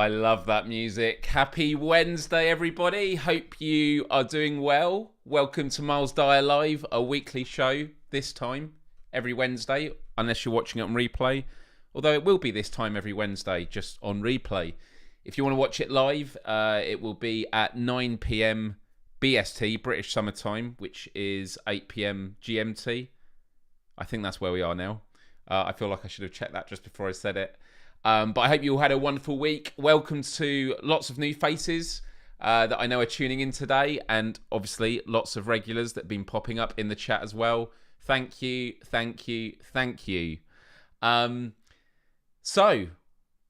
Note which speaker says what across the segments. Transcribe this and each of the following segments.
Speaker 1: I love that music. Happy Wednesday, everybody. Hope you are doing well. Welcome to Myles Dyer Live, a weekly show this time every Wednesday, unless you're watching it on replay. Although it will be this time every Wednesday, just on replay. If you want to watch it live, it will be at 9 p.m. BST, British Summer Time, which is 8 p.m. GMT. I think that's where we are now. I feel like I should have checked that just before I said it. But I hope you all had a wonderful week. Welcome to lots of new faces that I know are tuning in today, and obviously lots of regulars that have been popping up in the chat as well. Thank you, thank you, thank you. So,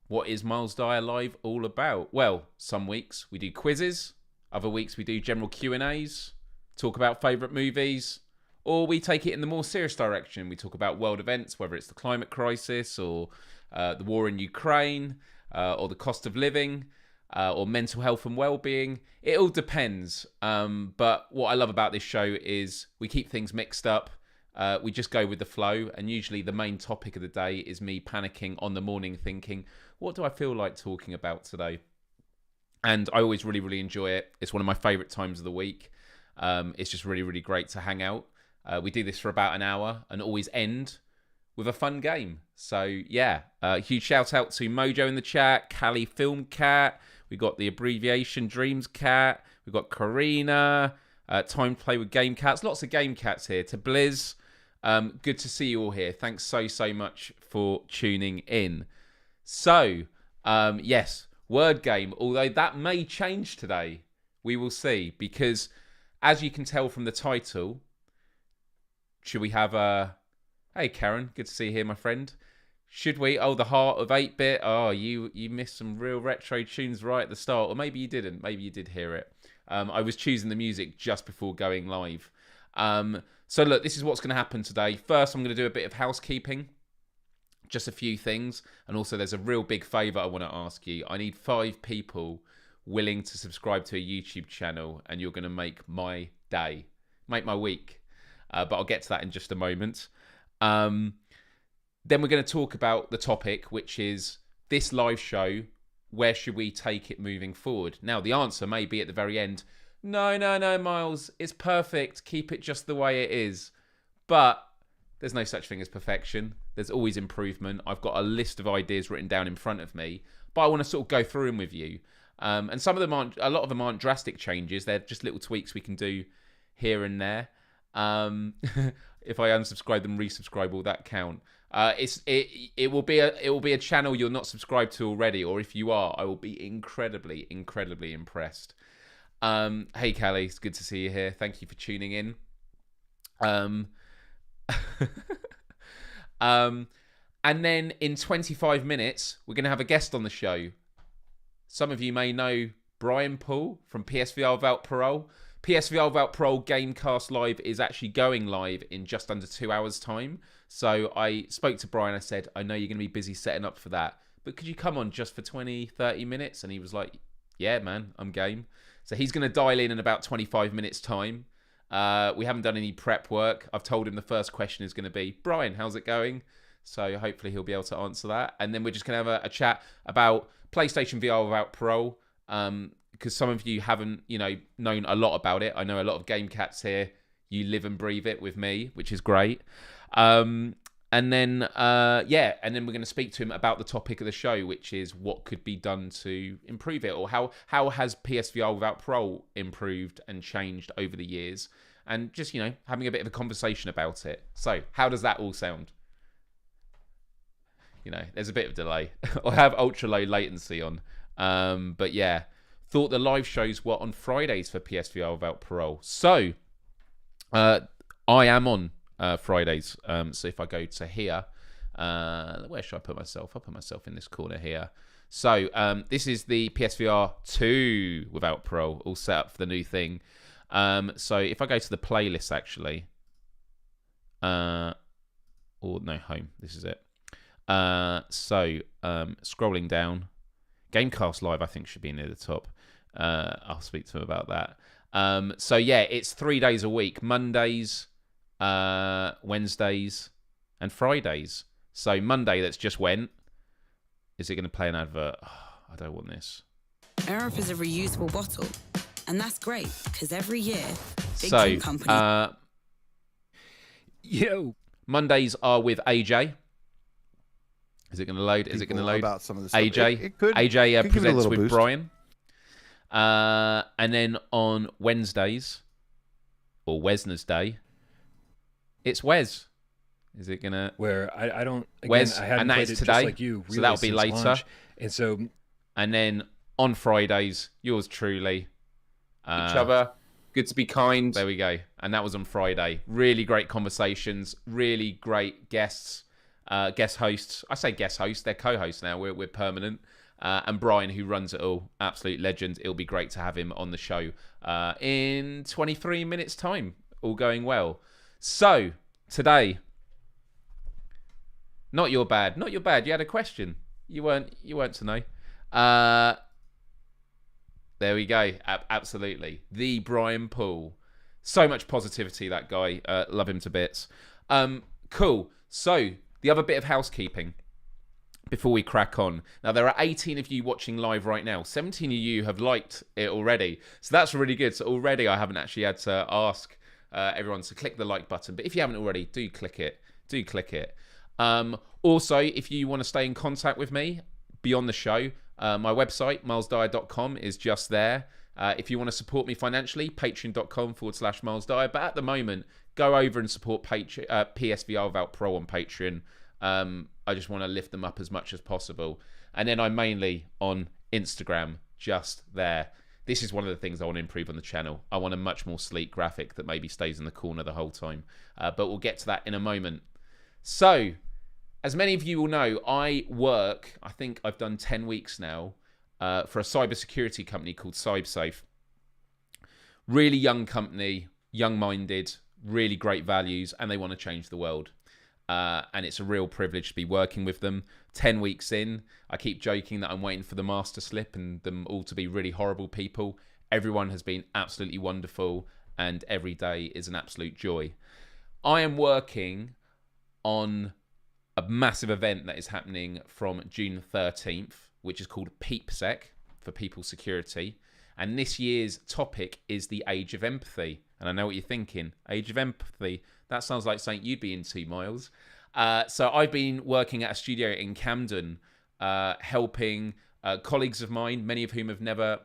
Speaker 1: what is Myles Dyer Live all about? Well, some weeks we do quizzes, other weeks we do general Q&As, talk about favourite movies, or we take it in the more serious direction. We talk about world events, whether it's the climate crisis or the war in Ukraine, or the cost of living, or mental health and well-being. It all depends. But what I love about this show is we keep things mixed up. We just go with the flow. And usually the main topic of the day is me panicking on the morning thinking, what do I feel like talking about today? And I always really, really enjoy it. It's one of my favourite times of the week. It's just really, really great to hang out. We do this for about an hour and always end with a fun game. So yeah, huge shout out to Mojo in the chat, Callie Film Cat, we got the abbreviation Dreams Cat, we've got Karina, Time to Play with Game Cats, lots of Game Cats here, to Blizz. Good to see you all here. Thanks so much for tuning in. So, yes, word game, although that may change today. We will see, because as you can tell from the title, should we have a... Hey, Karen, good to see you here, my friend. Should we? Oh, the heart of 8-bit. Oh, you missed some real retro tunes right at the start. Or maybe you didn't. Maybe you did hear it. I was choosing the music just before going live. So look, this is what's going to happen today. First, I'm going to do a bit of housekeeping. Just a few things. And also, there's a real big favour I want to ask you. I need 5 people willing to subscribe to a YouTube channel. And you're going to make my day. Make my week. But I'll get to that in just a moment. Then we're going to talk about the topic, which is this live show. Where should we take it moving forward? Now, the answer may be at the very end. No, Myles. It's perfect. Keep it just the way it is. But there's no such thing as perfection. There's always improvement. I've got a list of ideas written down in front of me. But I want to sort of go through them with you. And some of them aren't, a lot of them aren't drastic changes. They're just little tweaks we can do here and there. If I unsubscribe and resubscribe, will that count? It will be a channel you're not subscribed to already, or if you are, I will be incredibly impressed. Hey Callie, it's good to see you here. Thank you for tuning in. And then in 25 minutes, we're going to have a guest on the show. Some of you may know Bryan Paul from PSVR Without Parole. PSVR Without Parole Gamecast Live is actually going live in just under 2 hours' time. So I spoke to Bryan. I said, I know you're going to be busy setting up for that, but could you come on just for 20, 30 minutes? And he was like, yeah, man, I'm game. So he's going to dial in about 25 minutes' time. We haven't done any prep work. I've told him the first question is going to be, Bryan, how's it going? So hopefully he'll be able to answer that. And then we're just going to have a chat about PlayStation VR Without Parole. Because some of you haven't, known a lot about it. I know a lot of Game Cats here. You live and breathe it with me, which is great. And then we're going to speak to him about the topic of the show, which is what could be done to improve it, or how has PSVR Without Parole improved and changed over the years, and just having a bit of a conversation about it. So, how does that all sound? There's a bit of delay. I have ultra low latency on, but yeah. Thought the live shows were on Fridays for PSVR Without Parole. So, I am on Fridays. So if I go to here, where should I put myself? I'll put myself in this corner here. So this is the PSVR 2 Without Parole, all set up for the new thing. So if I go to the playlist, actually, home. This is it. Scrolling down. Gamecast Live, I think, should be near the top. I'll speak to him about that. It's 3 days a week. Mondays, Wednesdays, and Fridays. So Monday, that's just went. Is it going to play an advert? Oh, I don't want this. Aerof is a reusable bottle. And that's great, because every year, big company... Mondays are with AJ. Is it going to load? Is it going to load? About some of the stuff. AJ. It could. AJ presents with boost. Bryan. And then on Wednesdays, or Wesner's Day, it's Wes. Is it going to... Where I don't... Again, Wes, I hadn't played it today, just like you. Really, so that'll be later. Launch. And then on Fridays, yours truly. Each other. Good to be kind. There we go. And that was on Friday. Really great conversations. Really great guests. Guest hosts. I say guest hosts. They're co-hosts now. We're permanent. And Bryan, who runs it all, absolute legend. It'll be great to have him on the show in 23 minutes' time. All going well. So today, not your bad. You had a question. You weren't to know. There we go. Absolutely, the Bryan Paul. So much positivity, that guy. Love him to bits. Cool. So the other bit of housekeeping before we crack on. Now, there are 18 of you watching live right now. 17 of you have liked it already. So that's really good. So already I haven't actually had to ask everyone to click the like button. But if you haven't already, do click it. Also, if you want to stay in contact with me beyond the show, my website, mylesdyer.com, is just there. If you want to support me financially, patreon.com/Myles Dyer. But at the moment, go over and support PSVR Without Parole on Patreon. I just want to lift them up as much as possible. And then I'm mainly on Instagram, just there. This is one of the things I want to improve on the channel. I want a much more sleek graphic that maybe stays in the corner the whole time. But we'll get to that in a moment. So, as many of you will know, I think I've done 10 weeks now, for a cybersecurity company called CybSafe. Really young company, young-minded, really great values, and they want to change the world. And it's a real privilege to be working with them. 10 weeks in, I keep joking that I'm waiting for the master slip and them all to be really horrible people. Everyone has been absolutely wonderful, and every day is an absolute joy. I am working on a massive event that is happening from June 13th, which is called PeepSec, for People Security. And this year's topic is the age of empathy. And I know what you're thinking. Age of empathy. That sounds like something you'd be into, Myles. So I've been working at a studio in Camden, helping colleagues of mine, many of whom have never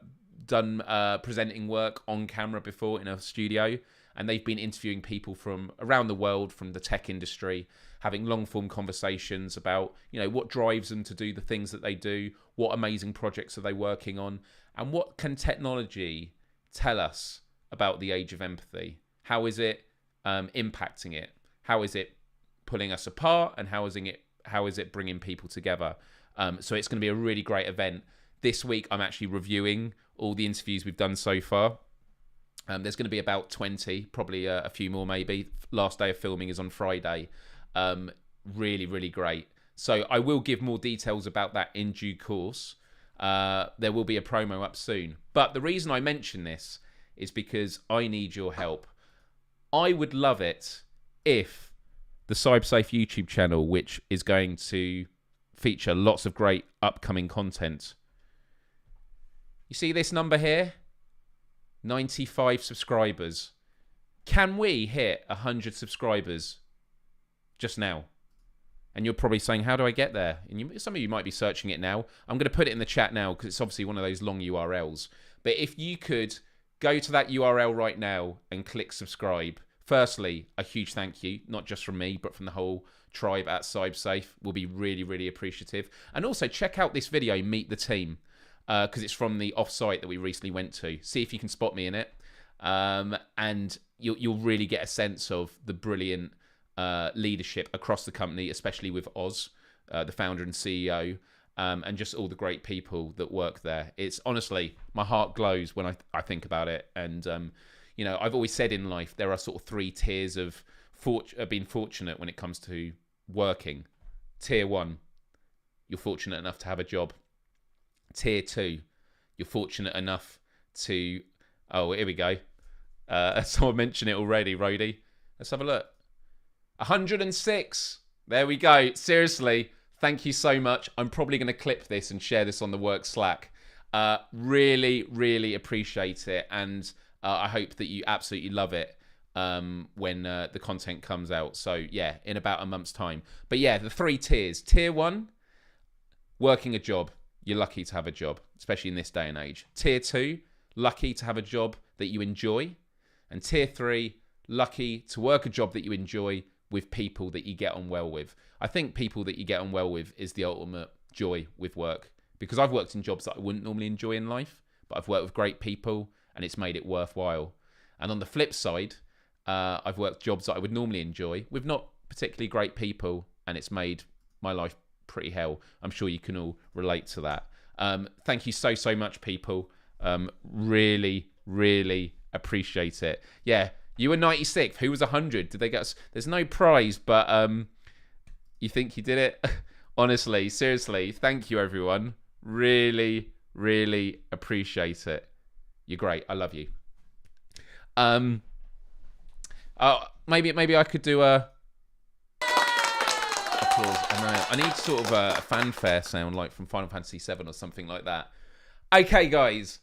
Speaker 1: done presenting work on camera before in a studio. And they've been interviewing people from around the world, from the tech industry, having long-form conversations about, what drives them to do the things that they do, what amazing projects are they working on, and what can technology tell us about the age of empathy? How is it impacting it? How is it pulling us apart? And how is it bringing people together? So it's going to be a really great event. This week, I'm actually reviewing all the interviews we've done so far. There's going to be about 20, probably a few more maybe. Last day of filming is on Friday. Really, really great. So I will give more details about that in due course. There will be a promo up soon. But the reason I mention this is because I need your help. I would love it if the CybSafe YouTube channel, which is going to feature lots of great upcoming content. You see this number here? 95 subscribers. Can we hit 100 subscribers just now? And you're probably saying, how do I get there? And some of you might be searching it now. I'm going to put it in the chat now because it's obviously one of those long URLs. But if you could go to that URL right now and click subscribe. Firstly, a huge thank you, not just from me, but from the whole tribe at CybSafe. We'll be really, really appreciative. And also check out this video, Meet the Team, because it's from the offsite that we recently went to. See if you can spot me in it. And you'll really get a sense of the brilliant leadership across the company, especially with Oz, the founder and CEO, and just all the great people that work there. It's honestly, my heart glows when I think about it. And, I've always said in life, there are sort of 3 tiers of being fortunate when it comes to working. Tier 1, you're fortunate enough to have a job. Tier 2, you're fortunate enough to... Oh, here we go. Someone mentioned it already, Rhodey. Let's have a look. 106. There we go. Seriously, thank you so much. I'm probably going to clip this and share this on the work Slack. Really, really appreciate it. And I hope that you absolutely love it when the content comes out. So, yeah, in about a month's time. But, yeah, the 3 tiers. Tier 1, working a job. You're lucky to have a job, especially in this day and age. Tier 2, lucky to have a job that you enjoy. And Tier 3, lucky to work a job that you enjoy with people that you get on well with. I think people that you get on well with is the ultimate joy with work. Because I've worked in jobs that I wouldn't normally enjoy in life, but I've worked with great people and it's made it worthwhile. And on the flip side, I've worked jobs that I would normally enjoy with not particularly great people, and it's made my life pretty hell. I'm sure you can all relate to that. Thank you so, so much, people. Really, really appreciate it. Yeah, you were 96th. Who was 100? Did they get us? There's no prize, but you think you did it? Honestly, seriously, thank you, everyone. Really, really appreciate it. You're great. I love you. Maybe I could do a applause. I need sort of a fanfare sound like from Final Fantasy VII or something like that. Okay, guys.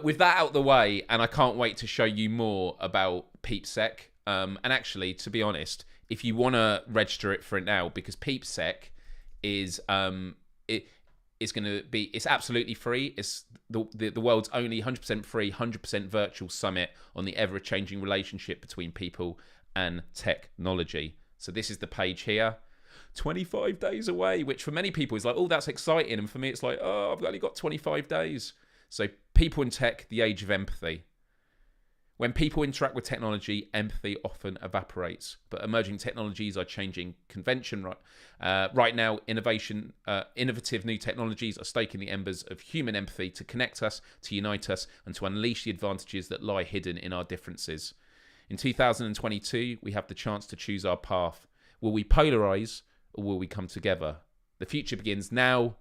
Speaker 1: With that out the way, and I can't wait to show you more about PeepSec. And actually, to be honest, if you want to register it for it now, because PeepSec is it's absolutely free. It's the world's only 100% free, 100% virtual summit on the ever-changing relationship between people and technology. So this is the page here. 25 days away, which for many people is like, oh, that's exciting. And for me, it's like, oh, I've only got 25 days. So people in tech, the age of empathy. When people interact with technology, empathy often evaporates. But emerging technologies are changing convention. Right now, innovative new technologies are stoking the embers of human empathy to connect us, to unite us, and to unleash the advantages that lie hidden in our differences. In 2022, we have the chance to choose our path. Will we polarize or will we come together? The future begins now.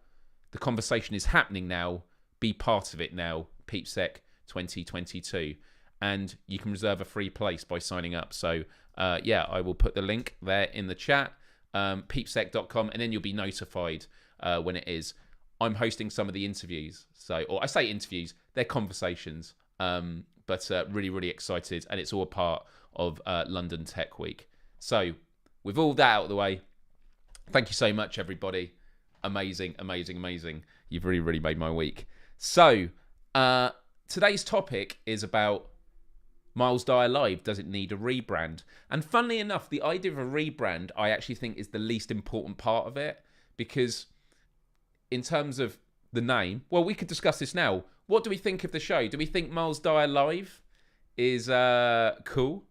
Speaker 1: The conversation is happening now. Be part of it now. PeepSec 2022. And you can reserve a free place by signing up. So, I will put the link there in the chat, peepsec.com, and then you'll be notified when it is. I'm hosting some of the interviews. Or I say interviews, they're conversations. But really, really excited. And it's all a part of London Tech Week. So, with all that out of the way, thank you so much, everybody. Amazing, amazing, amazing. You've really, really made my week. So, today's topic is about Myles Dyer Live. Does it need a rebrand? And funnily enough, the idea of a rebrand, I actually think is the least important part of it. Because in terms of the name, well, we could discuss this now. What do we think of the show? Do we think Myles Dyer Live is cool?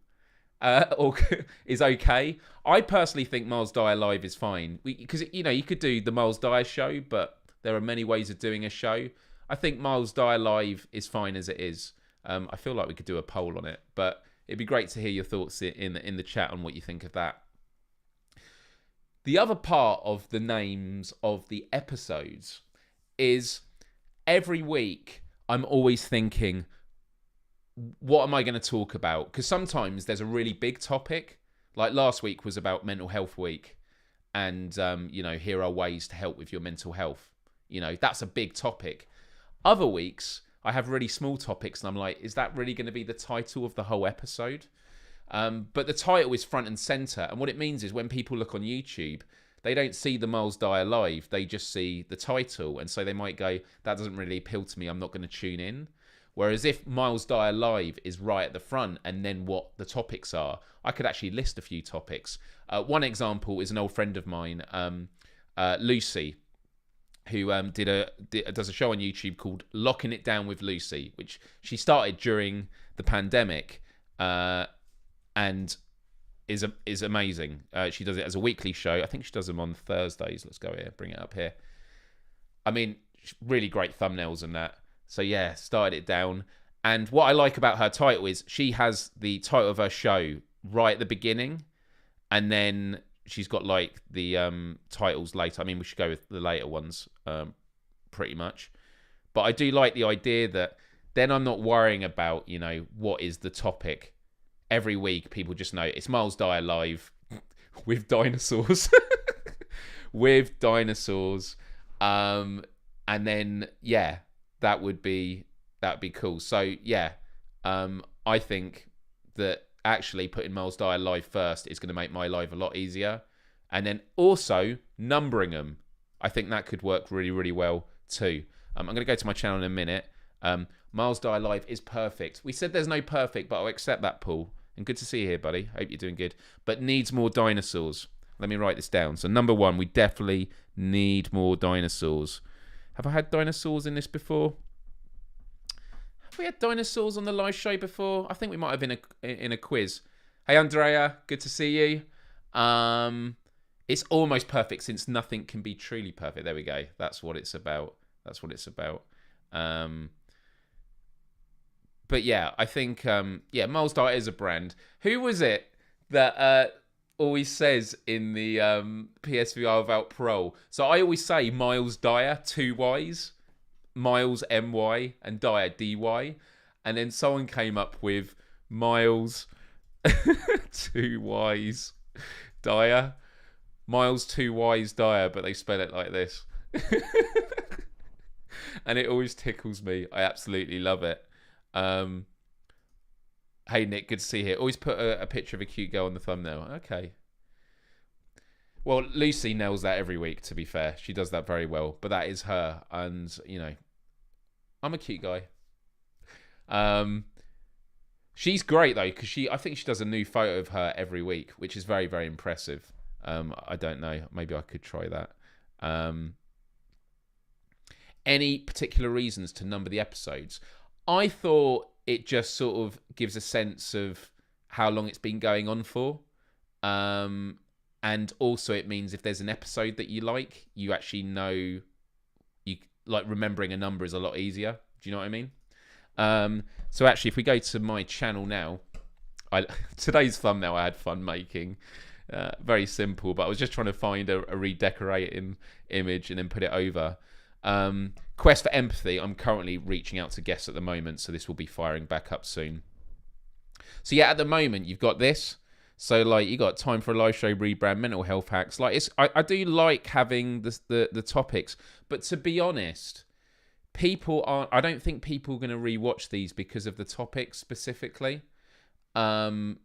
Speaker 1: Or is okay? I personally think Myles Dyer Live is fine. Because, you could do the Myles Dyer show, but there are many ways of doing a show. I think Myles Dyer Live is fine as it is. I feel like we could do a poll on it, but it'd be great to hear your thoughts in the chat on what you think of that. The other part of the names of the episodes is every week I'm always thinking, what am I going to talk about? Because sometimes there's a really big topic. Like last week was about Mental Health Week, and here are ways to help with your mental health. That's a big topic. Other weeks I have really small topics, and I'm like, is that really going to be the title of the whole episode? But the title is front and center, and what it means is when people look on YouTube, they don't see the Myles Dyer Live, they just see the title, and so they might go, that doesn't really appeal to me, I'm not going to tune in. Whereas if Myles Dyer Live is right at the front and then what the topics are, I could actually list a few topics. One example is an old friend of mine, Lucy, who does a show on YouTube called Locking It Down with Lucy, which she started during the pandemic and is amazing. She does it as a weekly show. I think she does them on Thursdays. Let's go here, bring it up here. I mean, really great thumbnails and that. So yeah, started it down. And what I like about her title is she has the title of her show right at the beginning, and then she's got like the titles later. I mean, we should go with the later ones pretty much. But I do like the idea that then I'm not worrying about, what is the topic. Every week, people just know it's Myles Dyer Live with dinosaurs. With dinosaurs. And then, yeah, that'd be cool. So, yeah, I think that actually putting Myles Dyer Live first is going to make my life a lot easier. And then also numbering them. I think that could work really, really well too. I'm going to go to my channel in a minute. Myles Dyer Live is perfect. We said there's no perfect, but I'll accept that, Paul. And good to see you here, buddy. Hope you're doing good. But needs more dinosaurs. Let me write this down. So number one, we definitely need more dinosaurs. Have I had dinosaurs in this before? Have we had dinosaurs on the live show before? I think we might have in a quiz. Hey, Andrea. Good to see you. It's almost perfect since nothing can be truly perfect. There we go. That's what it's about. But yeah, I think, Myles Dyer is a brand. Who was it that always says in the PSVR about parole? So I always say Myles Dyer, 2 Ys. Myles, M-Y, and Dyer, D-Y. And then someone came up with Myles, 2 Ys, Dyer. Myles, 2 Ys, Dyer, but they spell it like this. And it always tickles me. I absolutely love it. Hey Nick, good to see you here. Always put a picture of a cute girl on the thumbnail. Okay. Well, Lucy nails that every week, to be fair. She does that very well. But that is her. And, I'm a cute guy. She's great, though, because I think she does a new photo of her every week, which is very, very impressive. I don't know. Maybe I could try that. Any particular reasons to number the episodes? I thought it just sort of gives a sense of how long it's been going on for. And also it means if there's an episode that you like, you actually know, you like remembering a number is a lot easier. Do you know what I mean? So actually, if we go to my channel now, today's thumbnail I had fun making. Very simple, but I was just trying to find a redecorating image and then put it over. Quest for Empathy, I'm currently reaching out to guests at the moment, so this will be firing back up soon. So yeah, at the moment, you've got this. So like, you got Time for a Live Show, Rebrand, Mental Health Hacks. Like, I do like having the topics, but to be honest, I don't think people are going to rewatch these because of the topics specifically. Because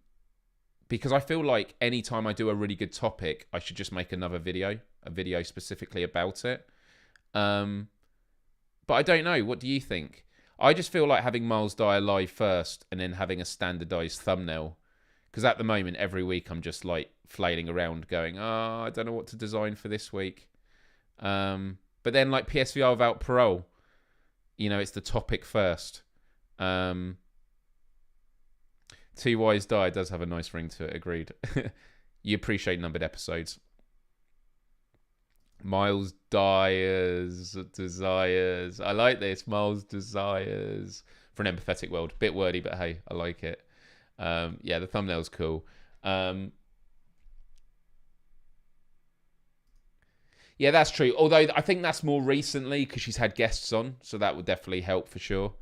Speaker 1: I feel like anytime I do a really good topic, I should just make another video, a video specifically about it. But I don't know. What do you think? I just feel like having Myles Dyer live first and then having a standardized thumbnail. Because at the moment, every week, I'm just like flailing around going, I don't know what to design for this week. But then like PSVR without parole, you know, it's the topic first. Too Wise Die does have a nice ring to it, agreed. You appreciate numbered episodes. Myles Dyer's Desires. I like this. Myles Desires. For an empathetic world. Bit wordy, but hey, I like it. Yeah, the thumbnail's cool. Yeah, that's true. Although I think that's more recently because she's had guests on. So that would definitely help for sure.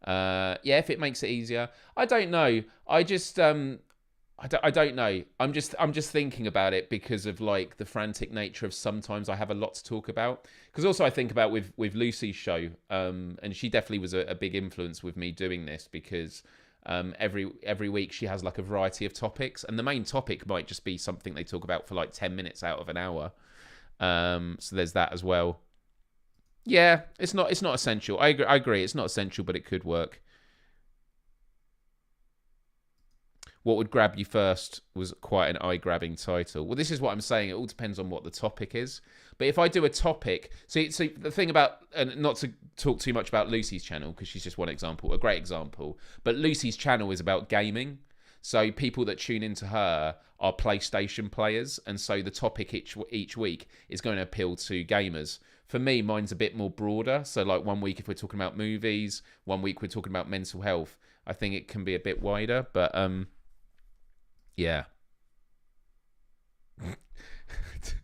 Speaker 1: Yeah, if it makes it easier. I don't know. I don't know. I'm just thinking about it because of like the frantic nature of sometimes I have a lot to talk about. Because also I think about with Lucy's show, and she definitely was a big influence with me doing this because every week she has like a variety of topics, and the main topic might just be something they talk about for like 10 minutes out of an hour. So there's that as well. Yeah, it's not essential. I agree. It's not essential, but it could work. What would grab you first was quite an eye-grabbing title. Well, this is what I'm saying. It all depends on what the topic is. But if I do a topic... So the thing about... And not to talk too much about Lucy's channel, because she's just one example, a great example. But Lucy's channel is about gaming. So people that tune into her are PlayStation players. And so the topic each week is going to appeal to gamers. For me, mine's a bit more broader. So like one week if we're talking about movies, one week we're talking about mental health. I think it can be a bit wider, but yeah.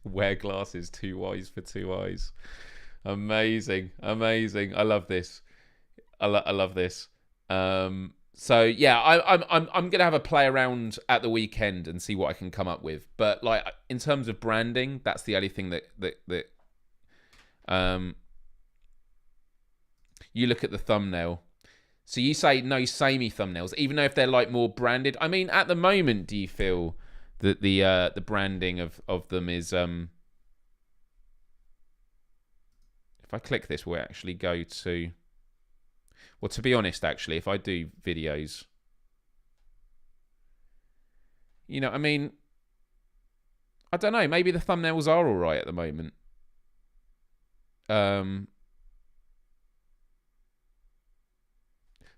Speaker 1: Wear glasses, too wise for two eyes. Amazing. I love this. I love this. So yeah, I'm gonna have a play around at the weekend and see what I can come up with. But like in terms of branding, that's the only thing that you look at the thumbnail. So you say no samey thumbnails, even though if they're like more branded. I mean, at the moment, do you feel that the branding of them is if I click this, we'll actually go to. Well, to be honest, actually, if I do videos, you know, I mean, I don't know. Maybe the thumbnails are all right at the moment.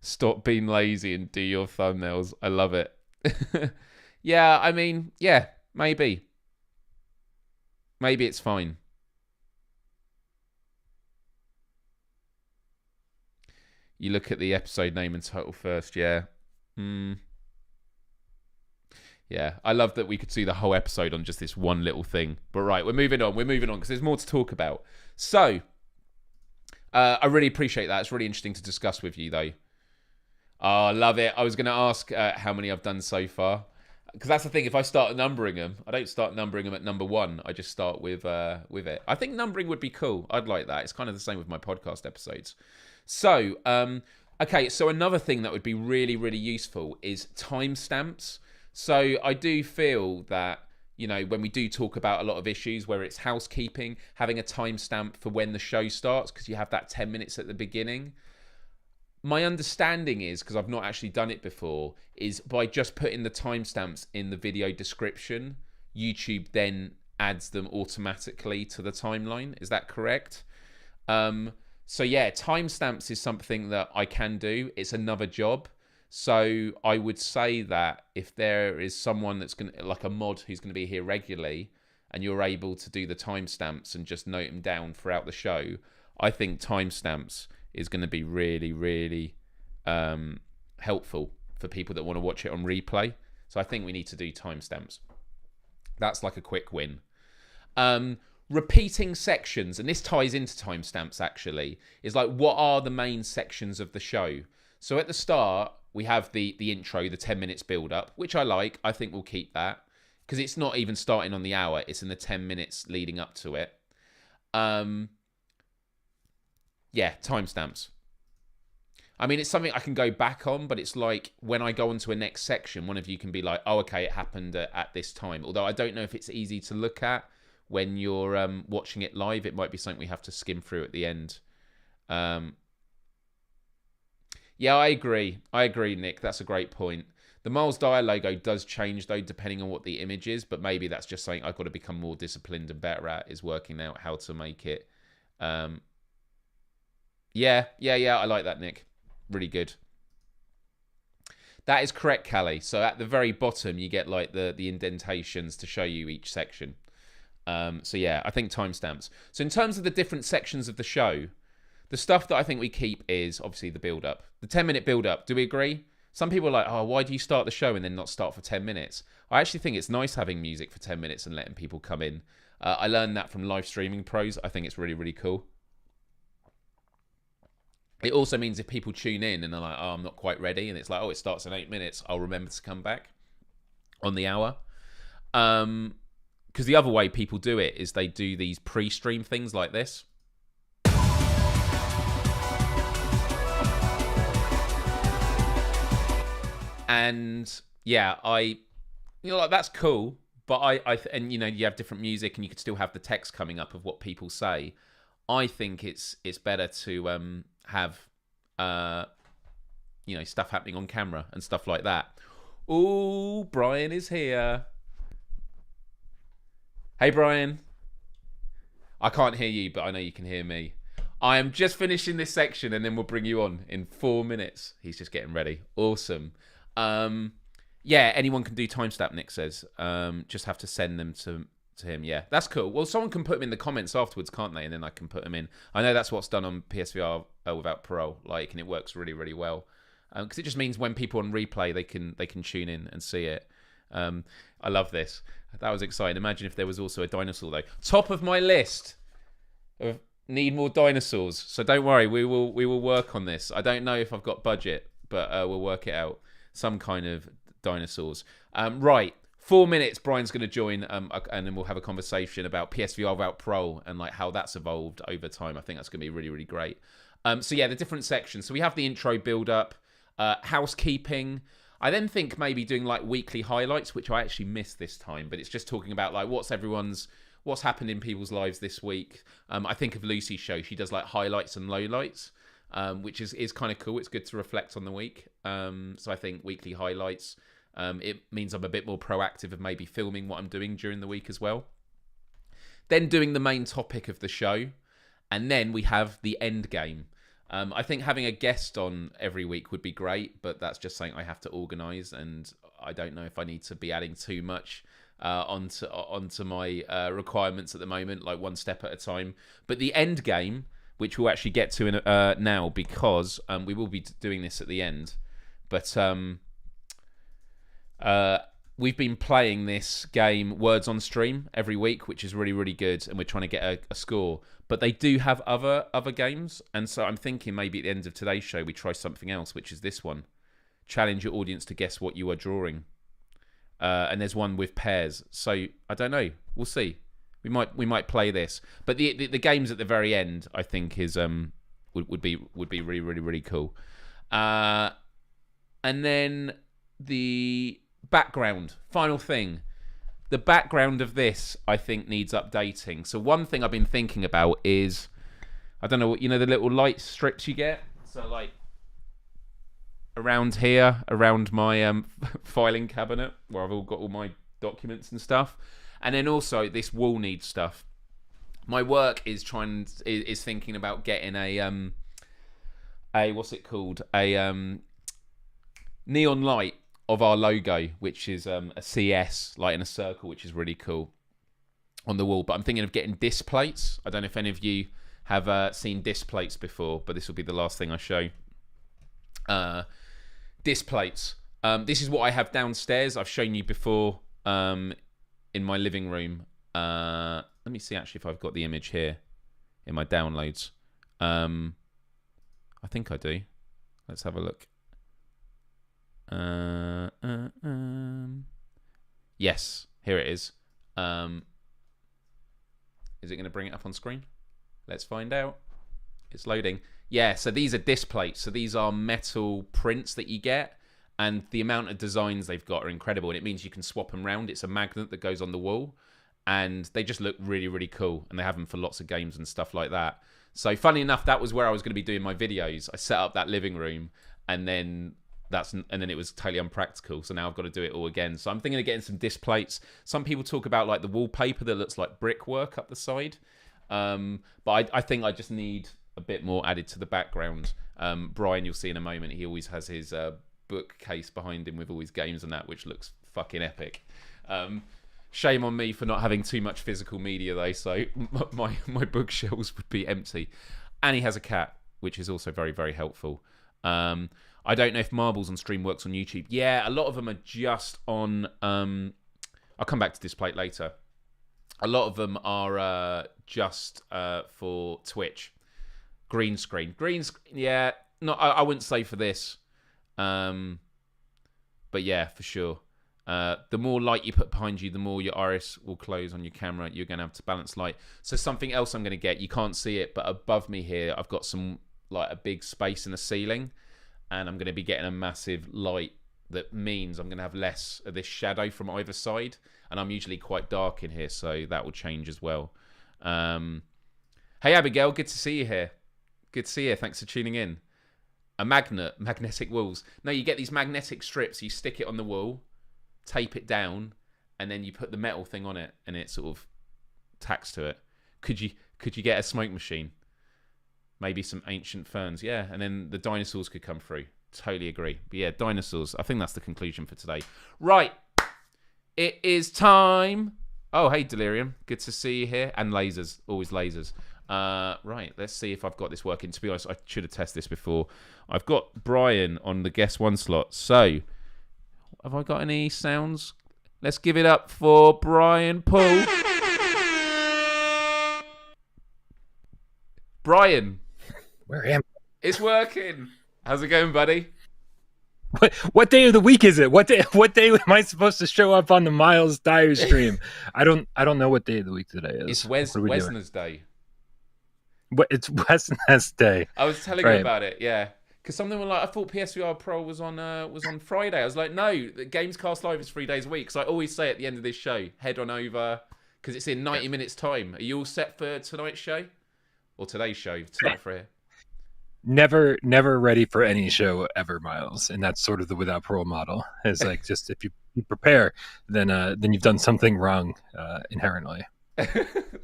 Speaker 1: Stop being lazy and do your thumbnails. I love it. Yeah, I mean, yeah, maybe. Maybe it's fine. You look at the episode name and title first, yeah. Yeah, I love that we could see the whole episode on just this one little thing. But right, we're moving on because there's more to talk about. So, I really appreciate that. It's really interesting to discuss with you, though. Oh, I love it. I was going to ask how many I've done so far. Because that's the thing, if I start numbering them, I don't start numbering them at number 1. I just start with it. I think numbering would be cool. I'd like that. It's kind of the same with my podcast episodes. So, okay, so another thing that would be really, really useful is timestamps. So I do feel that, you know, when we do talk about a lot of issues where it's housekeeping, having a timestamp for when the show starts, because you have that 10 minutes at the beginning. My understanding is, because I've not actually done it before, is by just putting the timestamps in the video description, YouTube then adds them automatically to the timeline. Is that correct? So yeah, timestamps is something that I can do. It's another job. So I would say that if there is someone that's going to, like a mod who's going to be here regularly, and you're able to do the timestamps and just note them down throughout the show, I think timestamps is going to be really, really helpful for people that want to watch it on replay. So I think we need to do timestamps. That's like a quick win. Repeating sections, and this ties into timestamps actually, is like, what are the main sections of the show? So at the start, we have the intro, the 10 minutes build up, which I like. I think we'll keep that because it's not even starting on the hour. It's in the 10 minutes leading up to it. Yeah, timestamps. I mean, it's something I can go back on, but it's like when I go on to a next section, one of you can be like, oh, okay, it happened at this time. Although I don't know if it's easy to look at when you're watching it live. It might be something we have to skim through at the end. Yeah, I agree, Nick. That's a great point. The Myles Dyer logo does change, though, depending on what the image is, but maybe that's just something I've got to become more disciplined and better at, is working out how to make it. Yeah, I like that, Nick. Really good. That is correct, Callie. So at the very bottom, you get like the indentations to show you each section. So yeah, I think timestamps. So in terms of the different sections of the show, the stuff that I think we keep is obviously the build-up. The 10-minute build-up, do we agree? Some people are like, oh, why do you start the show and then not start for 10 minutes? I actually think it's nice having music for 10 minutes and letting people come in. I learned that from live streaming pros. I think it's really, really cool. It also means if people tune in and they're like, oh, I'm not quite ready, and it's like, oh, it starts in 8 minutes, I'll remember to come back on the hour. Because the other way people do it is they do these pre-stream things like this. And yeah, like that's cool, but and you know, you have different music and you could still have the text coming up of what people say. I think it's better to have you know, stuff happening on camera and stuff like that. Ooh, Bryan is here. Hey, Bryan. I can't hear you, but I know you can hear me. I am just finishing this section and then we'll bring you on in 4 minutes. He's just getting ready. Awesome. Yeah, anyone can do timestamp, Nick says. Just have to send them to him. Yeah, that's cool. Well, someone can put them in the comments afterwards, can't they? And then I can put them in. I know that's what's done on PSVR without parole, like, and it works really, really well. Because it just means when people on replay, they can tune in and see it. I love this. That was exciting. Imagine if there was also a dinosaur though. Top of my list of need more dinosaurs. So don't worry, we will work on this. I don't know if I've got budget, but we'll work it out. Some kind of dinosaurs. Right. 4 minutes, Bryan's going to join, and then we'll have a conversation about PSVR without parole and like how that's evolved over time. I think that's going to be really, really great. So yeah, the different sections. So we have the intro build-up, housekeeping. I then think maybe doing like weekly highlights, which I actually missed this time, but it's just talking about like what's happened in people's lives this week. I think of Lucy's show. She does like highlights and lowlights, which is kind of cool. It's good to reflect on the week. So I think weekly highlights. It means I'm a bit more proactive of maybe filming what I'm doing during the week as well. Then doing the main topic of the show. And then we have the end game. I think having a guest on every week would be great, but that's just something I have to organise, and I don't know if I need to be adding too much onto my requirements at the moment, like one step at a time. But the end game, which we'll actually get to now, because we will be doing this at the end. But we've been playing this game, Words on Stream, every week, which is really, really good, and we're trying to get a score. But they do have other games, and so I'm thinking maybe at the end of today's show we try something else, which is this one. Challenge your audience to guess what you are drawing. And there's one with pairs. So I don't know. We'll see. We might play this. But the games at the very end, I think, is would be really, really, really cool. And then the background, final thing. The background of this, I think, needs updating. So one thing I've been thinking about is, I don't know what, you know, the little light strips you get? So like around here, around my filing cabinet, where I've got all my documents and stuff. And then also this wall needs stuff. My work is thinking about getting a what's it called? A neon light of our logo, which is a CS, like in a circle, which is really cool on the wall. But I'm thinking of getting disc plates. I don't know if any of you have seen disc plates before, but this will be the last thing I show. Disc plates. This is what I have downstairs. I've shown you before in my living room. Let me see actually if I've got the image here in my downloads. I think I do. Let's have a look. Yes, here it is. Is it going to bring it up on screen? Let's find out. It's loading. Yeah, so these are disc plates. So these are metal prints that you get, and the amount of designs they've got are incredible, and it means you can swap them around. It's a magnet that goes on the wall, and they just look really, really cool, and they have them for lots of games and stuff like that. So funny enough, that was where I was going to be doing my videos. I set up that living room, and then it was totally unpractical. So now I've got to do it all again. So I'm thinking of getting some disc plates. Some people talk about like the wallpaper that looks like brickwork up the side, but I think I just need a bit more added to the background. Bryan, you'll see in a moment, he always has his bookcase behind him with all his games and that, which looks fucking epic. Shame on me for not having too much physical media though, so my bookshelves would be empty. And he has a cat, which is also very, very helpful. I don't know if Marbles on Stream works on YouTube. Yeah, a lot of them are just on... I'll come back to this plate later. A lot of them are just for Twitch. Green screen. Yeah, no, I wouldn't say for this. But yeah, for sure. The more light you put behind you, the more your iris will close on your camera. You're going to have to balance light. So something else I'm going to get, you can't see it, but above me here, I've got some like a big space in the ceiling, and I'm going to be getting a massive light. That means I'm going to have less of this shadow from either side, and I'm usually quite dark in here, so that will change as well. Hey Abigail, good to see you here. Good to see you. Thanks for tuning in. A magnetic walls. No, you get these magnetic strips. You stick it on the wall, tape it down, and then you put the metal thing on it, and it sort of tacks to it. Could you get a smoke machine? Maybe some ancient ferns, yeah, and then the dinosaurs could come through. Totally agree. But yeah, dinosaurs. I think that's the conclusion for today. Right, it is time. Oh, hey Delirium, good to see you here. And lasers, always lasers. Right, let's see if I've got this working. To be honest, I should have tested this before. I've got Bryan on the guest one slot. So, have I got any sounds? Let's give it up for Bryan Paul. Bryan.
Speaker 2: Where am I?
Speaker 1: It's working. How's it going, buddy?
Speaker 2: What day of the week is it? What day am I supposed to show up on the Myles Dyer stream? I don't know what day of the week today is.
Speaker 1: It's Wesner's Day.
Speaker 2: It's Wesner's Day.
Speaker 1: I was telling you about it, yeah. Because something were like, I thought PSVR Pro was on Friday. I was like, no, the Gamescast Live is 3 days a week. So I always say at the end of this show, head on over, because it's in 90 minutes time. Are you all set for tonight's show? Or today's show, tonight for here?
Speaker 2: Never ready for any show ever, Myles. And that's sort of the without parole model. It's like, just if you prepare, then you've done something wrong inherently.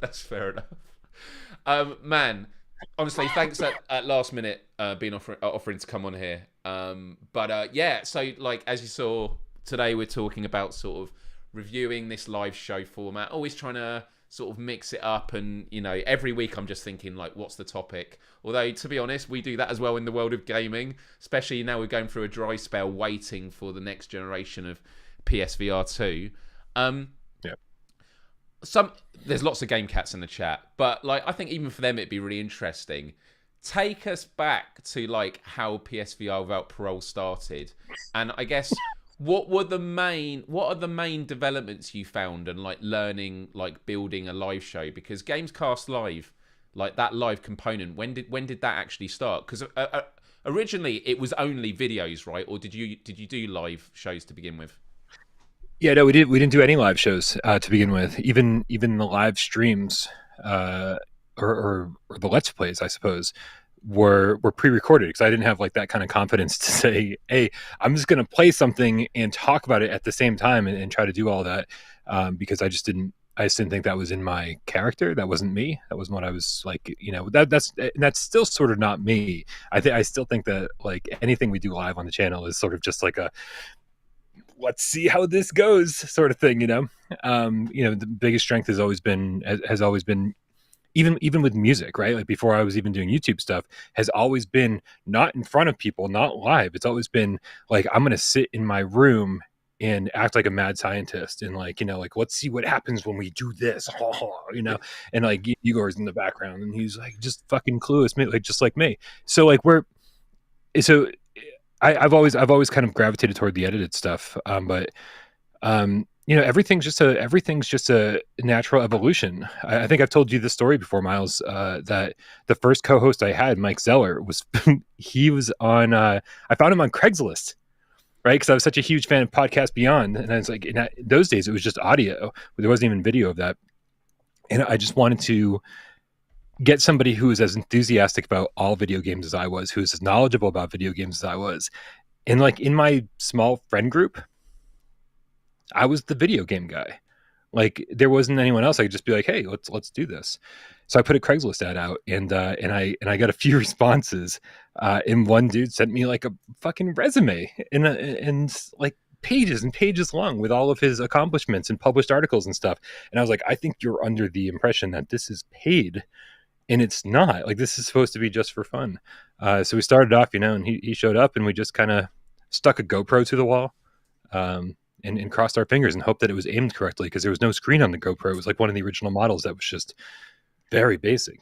Speaker 1: That's fair enough. Man, honestly, thanks at last minute being offering to come on here. Yeah, so like as you saw today, we're talking about sort of reviewing this live show format, always trying to sort of mix it up, and you know, every week I'm just thinking like, what's the topic? Although to be honest, we do that as well in the world of gaming, especially now we're going through a dry spell waiting for the next generation of PSVR 2. There's lots of game cats in the chat, but like I think even for them it'd be really interesting. Take us back to like how PSVR without parole started, and I guess what are the main developments you found and like learning, like building a live show? Because Gamescast Live, like that live component, when did that actually start? Because originally it was only videos, right? Or did you do live shows to begin with?
Speaker 2: Yeah, no, we didn't do any live shows to begin with. Even the live streams or the Let's Plays, I suppose, were pre-recorded, because I didn't have like that kind of confidence to say, hey, I'm just going to play something and talk about it at the same time and try to do all that, because I just didn't I just didn't think that was in my character. That wasn't me. That wasn't what I was like. That's still sort of not me. I still think that like anything we do live on the channel is sort of just like a let's see how this goes sort of thing. The biggest strength has always been even with music, right? Like before I was even doing YouTube stuff, has always been not in front of people, not live. It's always been like I'm gonna sit in my room and act like a mad scientist and like let's see what happens when we do this, and like Igor's in the background and he's like just fucking clueless, like just like me. So like so I've always kind of gravitated toward the edited stuff, but everything's just a natural evolution. I think I've told you this story before, Myles, that the first co-host I had, Mike Zeller, was he was on I found him on Craigslist, right? Because I was such a huge fan of Podcast Beyond, and I was like, in those days it was just audio, but there wasn't even video of that, and I just wanted to get somebody who was as enthusiastic about all video games as I was, who was as knowledgeable about video games as I was, and like in my small friend group, I was the video game guy. Like there wasn't anyone else. I could just be like, "Hey, let's do this." So I put a Craigslist ad out, and I got a few responses. And one dude sent me like a fucking resume and like pages and pages long with all of his accomplishments and published articles and stuff. And I was like, I think you're under the impression that this is paid, and it's not. Like this is supposed to be just for fun. So we started off, and he showed up, and we just kind of stuck a GoPro to the wall. And crossed our fingers and hoped that it was aimed correctly because there was no screen on the GoPro. It was like one of the original models that was just very basic,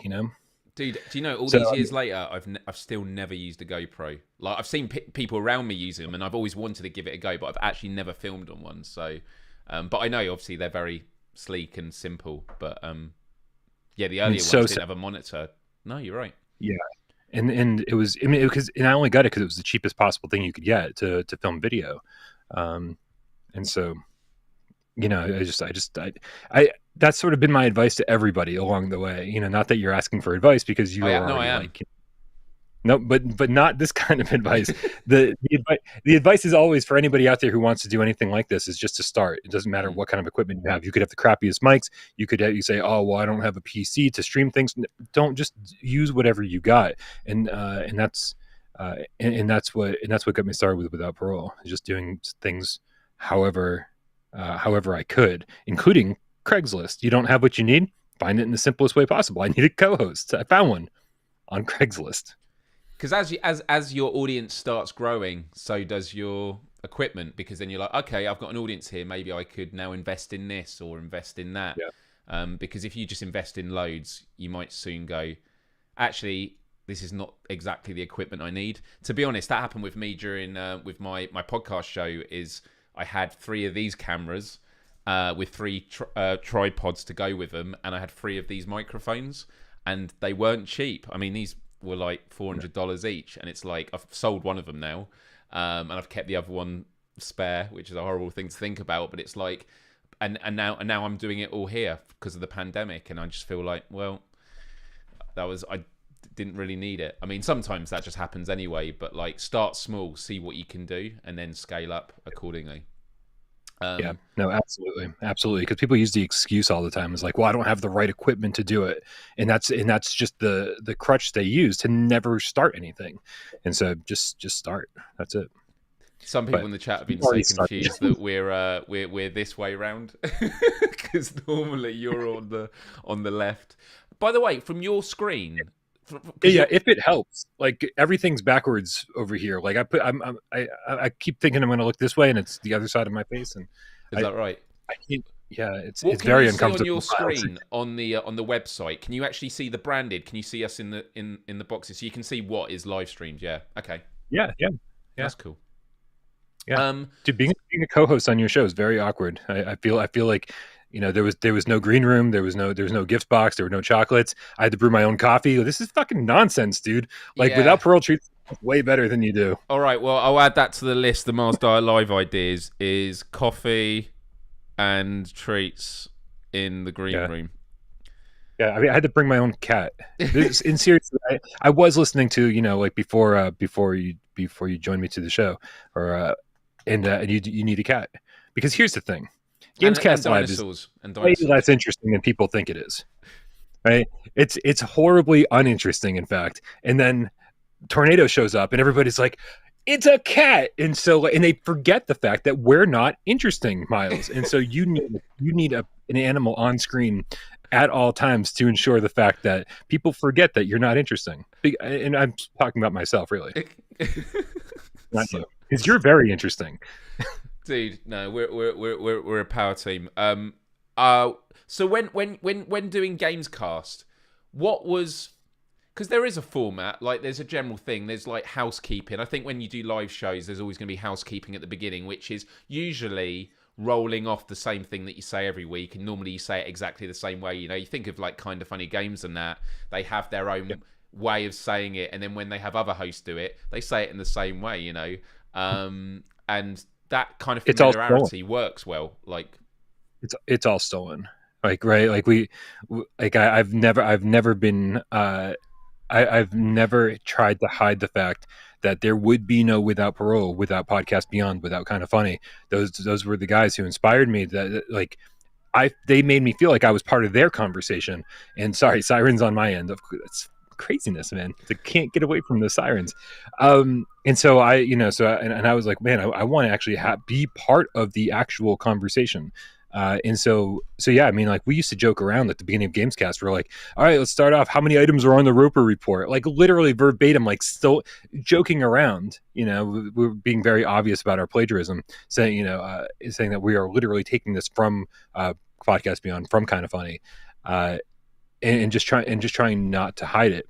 Speaker 1: Dude, do you know all these years later, I've still never used a GoPro. Like I've seen people around me use them, and I've always wanted to give it a go, but I've actually never filmed on one. So, but I know obviously they're very sleek and simple. But yeah, the earlier ones didn't have a monitor. No, you're right.
Speaker 2: Yeah, and it was. I mean, because I only got it because it was the cheapest possible thing you could get to film video. And so, I that's sort of been my advice to everybody along the way. Not that you're asking for advice because you are already no, but not this kind of advice. The advice is always for anybody out there who wants to do anything like this is just to start. It doesn't matter what kind of equipment you have. You could have the crappiest mics. You say, oh well, I don't have a PC to stream things. Don't just use whatever you got, and that's what got me started with Without Parole. Just doing things however I could, including Craigslist. You don't have what you need, find it in the simplest way possible. I need a co-host. I found one on Craigslist.
Speaker 1: Because as your audience starts growing, so does your equipment. Because then you're like, okay, I've got an audience here. Maybe I could now invest in this or invest in that. Yeah. Because if you just invest in loads, you might soon go, actually, this is not exactly the equipment I need. To be honest, that happened with me during with my podcast show. Is I had 3 of these cameras with 3 tripods to go with them, and I had 3 of these microphones, and they weren't cheap. I mean, these were like $400 each, and it's like I've sold one of them now, and I've kept the other one spare, which is a horrible thing to think about. But it's like, and now I'm doing it all here because of the pandemic, and I just feel like, well, I didn't really need it. I mean, sometimes that just happens anyway, but like start small, see what you can do, and then scale up accordingly.
Speaker 2: Yeah, no, absolutely. Because people use the excuse all the time. It's like, well, I don't have the right equipment to do it. And that's just the crutch they use to never start anything. And so just start. That's it.
Speaker 1: Some people in the chat have been so confused that we're this way around because normally you're on the left. By the way, from your screen,
Speaker 2: yeah, if it helps, like everything's backwards over here. Like I keep thinking I'm going to look this way, and it's the other side of my face. And
Speaker 1: is that right?
Speaker 2: I can't. Yeah, it's very uncomfortable.
Speaker 1: On your screen on the website, can you actually see the branded? Can you see us in the boxes so you can see what is live streamed? Yeah. Okay.
Speaker 2: Yeah.
Speaker 1: That's cool.
Speaker 2: Yeah. Dude, being a co-host on your show is very awkward. I feel like. There was no green room. There was no gift box. There were no chocolates. I had to brew my own coffee. This is fucking nonsense, dude. Like Without Parole treats way better than you do.
Speaker 1: All right. Well, I'll add that to the list. The Myles Dyer live ideas is coffee and treats in the green room.
Speaker 2: Yeah, I mean, I had to bring my own cat. In seriously, I was listening to like before you joined me to the show, or and you need a cat because here's the thing.
Speaker 1: And
Speaker 2: Gamescast Live is
Speaker 1: dinosaurs and
Speaker 2: way
Speaker 1: dinosaurs.
Speaker 2: less interesting than people think it is. Right? It's horribly uninteresting, in fact. And then Tornado shows up, and everybody's like, "It's a cat," and they forget the fact that we're not interesting, Miles. And so you need an animal on screen at all times to ensure the fact that people forget that you're not interesting. And I'm talking about myself, really, not
Speaker 1: So,
Speaker 2: you, because you're very interesting.
Speaker 1: dude, no, we're a power team. So when doing Gamescast, what was, because there is a format, like there's a general thing. There's like housekeeping. I think when you do live shows, there's always going to be housekeeping at the beginning, which is usually rolling off the same thing that you say every week, and normally you say it exactly the same way. You think of like Kind of Funny Games and that they have their own way of saying it, and then when they have other hosts do it, they say it in the same way. And that kind of familiarity works well. Like
Speaker 2: It's all stolen. Like, right, like I've never been I've never tried to hide the fact that there would be no Without Parole, without Podcast Beyond, without Kind of Funny. Those were the guys who inspired me. They made me feel like I was part of their conversation. And sorry, sirens on my end. It's craziness, man. I can't get away from the sirens. And so I was like, man, I want to actually be part of the actual conversation. And so yeah, I mean, like, we used to joke around at the beginning of Gamescast. We're like, all right, let's start off. How many items are on the Roper report? Like, literally verbatim, like, still joking around. We're being very obvious about our plagiarism, saying that we are literally taking this from Podcast Beyond, from Kind of Funny, and just trying not to hide it.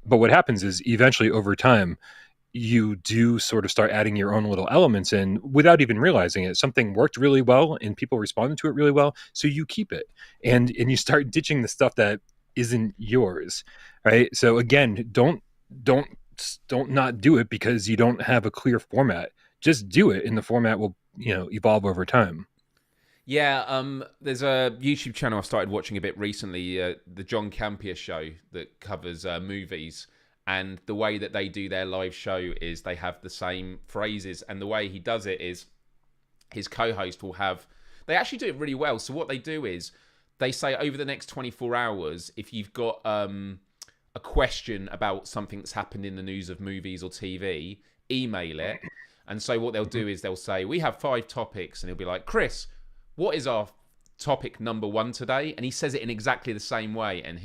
Speaker 2: But what happens is eventually over time, you do sort of start adding your own little elements in without even realizing it. Something worked really well and people responded to it really well, so you keep it, and you start ditching the stuff that isn't yours, right? So again, don't not do it because you don't have a clear format. Just do it, and the format will evolve over time.
Speaker 1: yeah, there's a YouTube channel I started watching a bit recently, the John Campea show that covers movies. And the way that they do their live show is they have the same phrases. And the way he does it is his co-host will have... They actually do it really well. So what they do is they say over the next 24 hours, if you've got a question about something that's happened in the news of movies or TV, email it. And so what they'll do is they'll say, we have 5 topics. And he'll be like, Chris, what is our topic number 1 today? And he says it in exactly the same way, and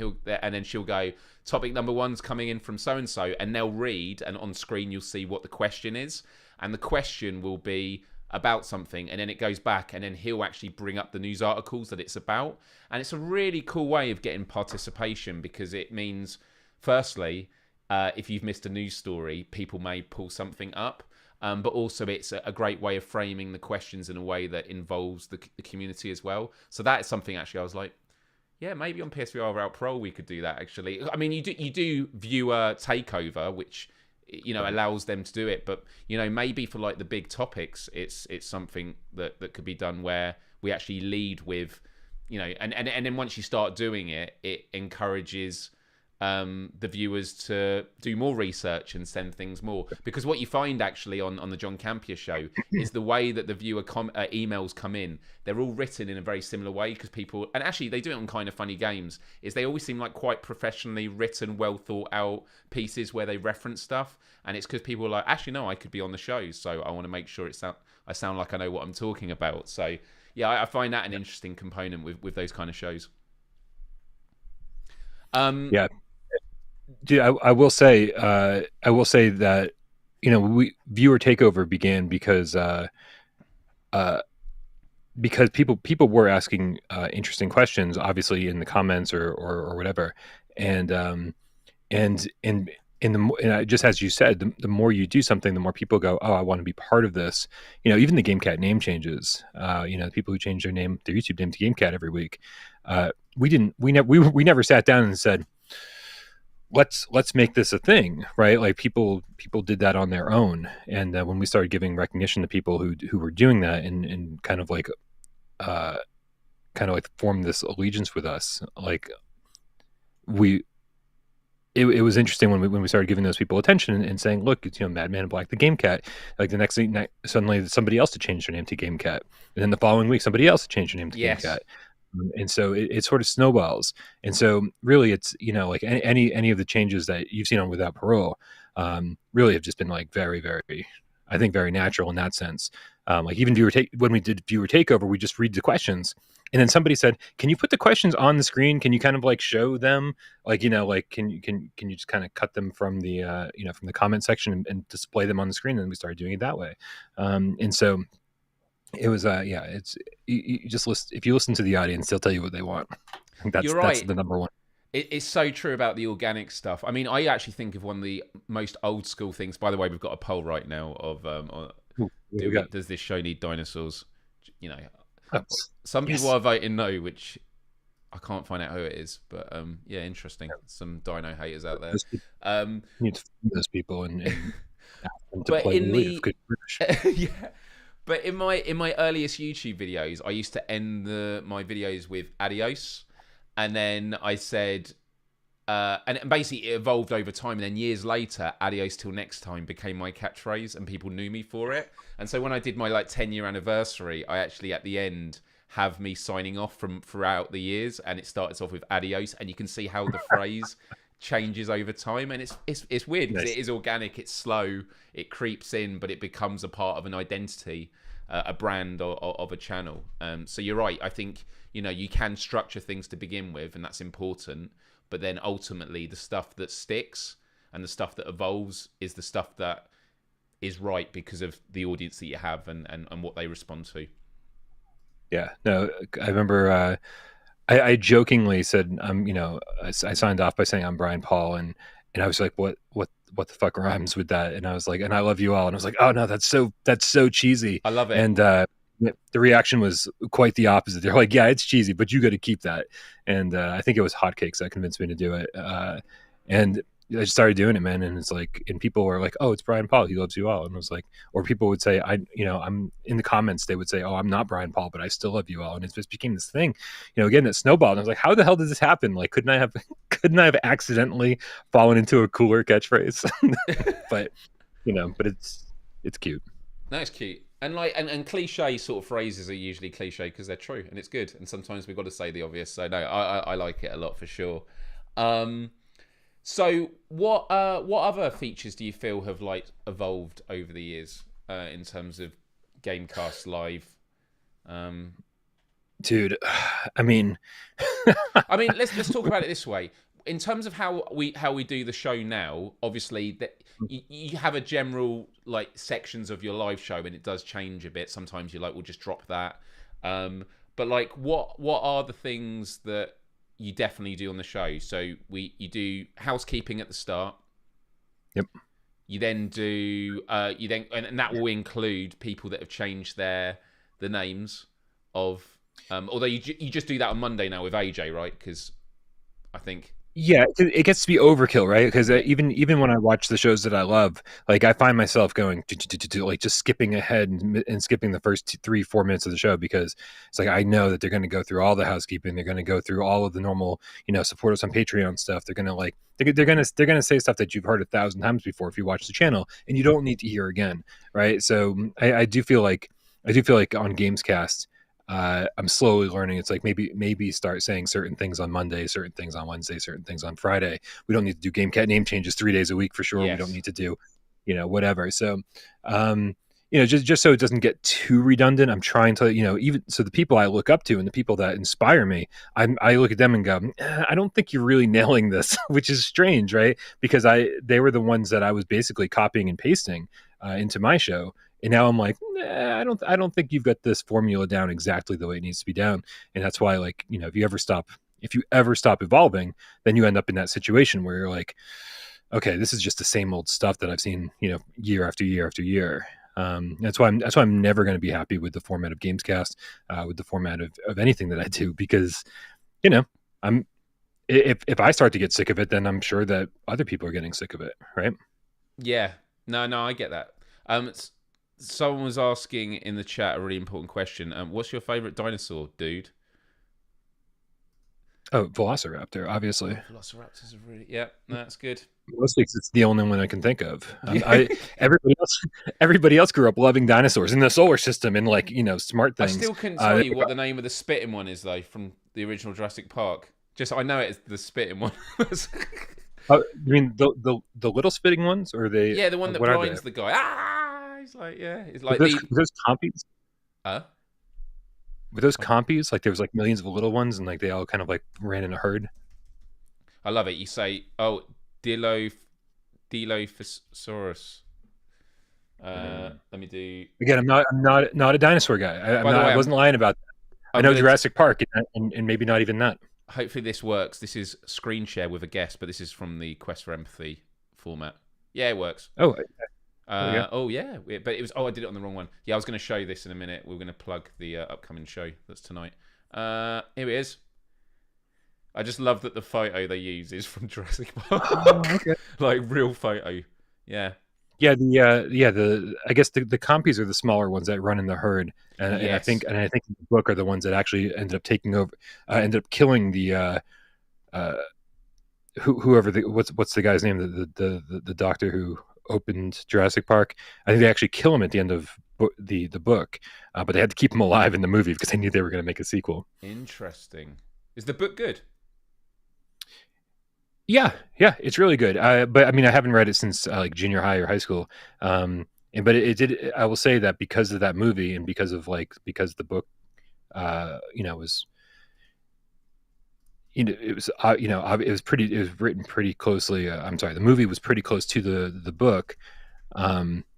Speaker 1: then she'll go, topic number 1's coming in from so and so, and they'll read, and on screen you'll see what the question is, and the question will be about something, and then it goes back, and then he'll actually bring up the news articles that it's about. And it's a really cool way of getting participation, because it means, firstly, if you've missed a news story, people may pull something up. But also it's a great way of framing the questions in a way that involves the community as well. So that is something actually I was like, yeah, maybe on PSVR Without Parole we could do that actually. I mean, you do viewer takeover, which allows them to do it, but maybe for like the big topics, it's something that could be done where we actually lead with, and then once you start doing it, it encourages the viewers to do more research and send things more. Because what you find actually on the John Campea show is the way that the viewer emails come in, they're all written in a very similar way, because people, and actually they do it on Kind of Funny Games, is they always seem like quite professionally written, well thought out pieces where they reference stuff. And it's because people are like, actually no, I could be on the show, so I want to make sure I sound like I know what I'm talking about. So yeah, I find that an interesting component with those kind of shows.
Speaker 2: Yeah. Dude, I will say that viewer takeover began because people were asking interesting questions, obviously in the comments or whatever, and just as you said, the more you do something, the more people go, oh, I want to be part of this. Even the GameCat name changes. People who change their YouTube name to GameCat every week. We never sat down and said, let's make this a thing, right? Like people did that on their own, and when we started giving recognition to people who were doing that and kind of like formed this allegiance with us, like it was interesting when we started giving those people attention and saying, look, it's, Madman and Black the Game Cat. Like the next thing, suddenly somebody else had changed their name to Game Cat, and then the following week somebody else had changed their name to Game
Speaker 1: Yes.
Speaker 2: Cat. And so it sort of snowballs. And so really, it's like any of the changes that you've seen on Without Parole, really have just been like very, very, I think, very natural in that sense. Like even when we did viewer takeover, we just read the questions, and then somebody said, "Can you put the questions on the screen? Can you kind of like show them, like like can you just kind of cut them from the from the comment section and display them on the screen?" And we started doing it that way, and so it was it's you just listen. If you listen to the audience, they'll tell you what they want. I think
Speaker 1: You're
Speaker 2: that's
Speaker 1: right.
Speaker 2: the number one.
Speaker 1: It's so true about the organic stuff. I mean, I actually think of one of the most old school things. By the way, we've got a poll right now of does this show need dinosaurs? Some people are voting no, which I can't find out who it is, but yeah, interesting. Some dino haters out there.
Speaker 2: You need to find those people and ask them to
Speaker 1: But
Speaker 2: play
Speaker 1: in
Speaker 2: Louis of good British.
Speaker 1: yeah, but in my earliest YouTube videos, I used to end my videos with adios, and then I said, and basically it evolved over time. And then years later, adios till next time became my catchphrase, and people knew me for it. And so when I did my 10-year anniversary, I actually at the end have me signing off from throughout the years, and it starts off with adios, and you can see how the phrase changes over time, and it's weird because it is organic, it's slow, it creeps in, but it becomes a part of an identity, a brand of a channel. So you're right. I think you can structure things to begin with, and that's important. But then ultimately, the stuff that sticks and the stuff that evolves is the stuff that is right because of the audience that you have and what they respond to.
Speaker 2: Yeah, no, I remember I jokingly said, I signed off by saying I'm Bryan Paul, and I was like, what the fuck rhymes with that? And I was like, and I love you all, and I was like, oh no, that's so cheesy.
Speaker 1: I love it.
Speaker 2: And the reaction was quite the opposite. They're like, yeah, it's cheesy, but you got to keep that. And I think it was Hotcakes that convinced me to do it. And I just started doing it, man. And it's like, and people were like, oh, it's Bryan Paul. He loves you all. And I was like, or people would say, I'm in the comments, they would say, oh, I'm not Bryan Paul, but I still love you all. And it just became this thing, again, it snowballed. And I was like, how the hell did this happen? Like, couldn't I have accidentally fallen into a cooler catchphrase? but it's cute.
Speaker 1: No, it's cute. And cliche sort of phrases are usually cliche because they're true and it's good. And sometimes we've got to say the obvious. So no, I like it a lot for sure. So what other features do you feel have evolved over the years in terms of Gamecast Live?
Speaker 2: Dude, I mean,
Speaker 1: let's talk about it this way. In terms of how we do the show now, obviously that you have a general sections of your live show, and it does change a bit. Sometimes we'll just drop that. But what are the things that you definitely do on the show? So you do housekeeping at the start.
Speaker 2: Yep.
Speaker 1: You then do and that will include people that have changed the names of. Although you just do that on Monday now with AJ, right? Because I think.
Speaker 2: Yeah, it gets to be overkill, right? Because even when I watch the shows that I love, I find myself going just skipping ahead and skipping the first 3-4 minutes of the show because it's like I know that they're going to go through all the housekeeping, they're going to go through all of the normal, support us on Patreon stuff. They're going to they're going to say stuff that you've heard 1,000 times before if you watch the channel, and you don't need to hear again, right? So I do feel like on Gamescast. I'm slowly learning. It's like maybe start saying certain things on Monday, certain things on Wednesday, certain things on Friday. We don't need to do GameCat name changes 3 days a week for sure.
Speaker 1: Yes.
Speaker 2: We don't need to do, whatever. So, just so it doesn't get too redundant, I'm trying to, even so the people I look up to and the people that inspire me, I look at them and go, I don't think you're really nailing this, which is strange, right? Because they were the ones that I was basically copying and pasting into my show. And now I'm like, I don't think you've got this formula down exactly the way it needs to be down. And that's why, if you ever stop evolving, then you end up in that situation where you're like, okay, this is just the same old stuff that I've seen, year after year after year. That's why I'm never going to be happy with the format of Gamescast, with the format of anything that I do, because, if I start to get sick of it, then I'm sure that other people are getting sick of it, right?
Speaker 1: Yeah, no, I get that. Someone was asking in the chat a really important question. What's your favorite dinosaur, dude?
Speaker 2: Oh, Velociraptor, obviously.
Speaker 1: Oh, Velociraptors are really, yeah, no, that's good.
Speaker 2: Mostly 'cause it's the only one I can think of.
Speaker 1: Yeah.
Speaker 2: Everybody else grew up loving dinosaurs in the solar system and like smart
Speaker 1: I
Speaker 2: things.
Speaker 1: still couldn't tell
Speaker 2: They
Speaker 1: you what the name of the spitting one is though from the original Jurassic Park. Just I know it's the spitting one.
Speaker 2: you mean the little spitting ones, or they?
Speaker 1: Yeah, the one that
Speaker 2: What are they?
Speaker 1: blinds the guy. Ah, he's like, yeah, it's
Speaker 2: Were
Speaker 1: like
Speaker 2: those,
Speaker 1: the.
Speaker 2: were those compies?
Speaker 1: Huh?
Speaker 2: Were those compies? Like there was like millions of little ones, and like they all kind of like ran in a herd.
Speaker 1: I love it. You say, oh, Dilophosaurus. Let me do.
Speaker 2: Again, I'm not a dinosaur guy.
Speaker 1: By the way,
Speaker 2: I wasn't lying about that. I
Speaker 1: I'm
Speaker 2: know
Speaker 1: gonna.
Speaker 2: Jurassic Park, and maybe not even that.
Speaker 1: Hopefully this works. This is screen share with a guest, but this is from the Quest for Empathy format. Yeah, it works.
Speaker 2: Oh, yeah.
Speaker 1: Oh yeah, but it was. Oh, I did it on the wrong one. Yeah, I was going to show you this in a minute. We're going to plug the upcoming show that's tonight. Here it is. I just love that the photo they use is from Jurassic Park,
Speaker 2: Oh, okay.
Speaker 1: like real photo. Yeah.
Speaker 2: Yeah, the I guess the compies are the smaller ones that run in the herd, and I think
Speaker 1: Yes.
Speaker 2: the book are the ones that actually ended up taking over, ended up killing the uh, whoever what's the guy's name, the doctor who opened Jurassic Park. I think they actually kill him at the end of the book, but they had to keep him alive in the movie because they knew they were going to make a sequel.
Speaker 1: Interesting. Is the book good?
Speaker 2: Yeah, it's really good. But I mean, I haven't read it since like junior high or high school. But it did. I will say that because of that movie and because the book, was it was it was written pretty closely. I'm sorry, the movie was pretty close to the book.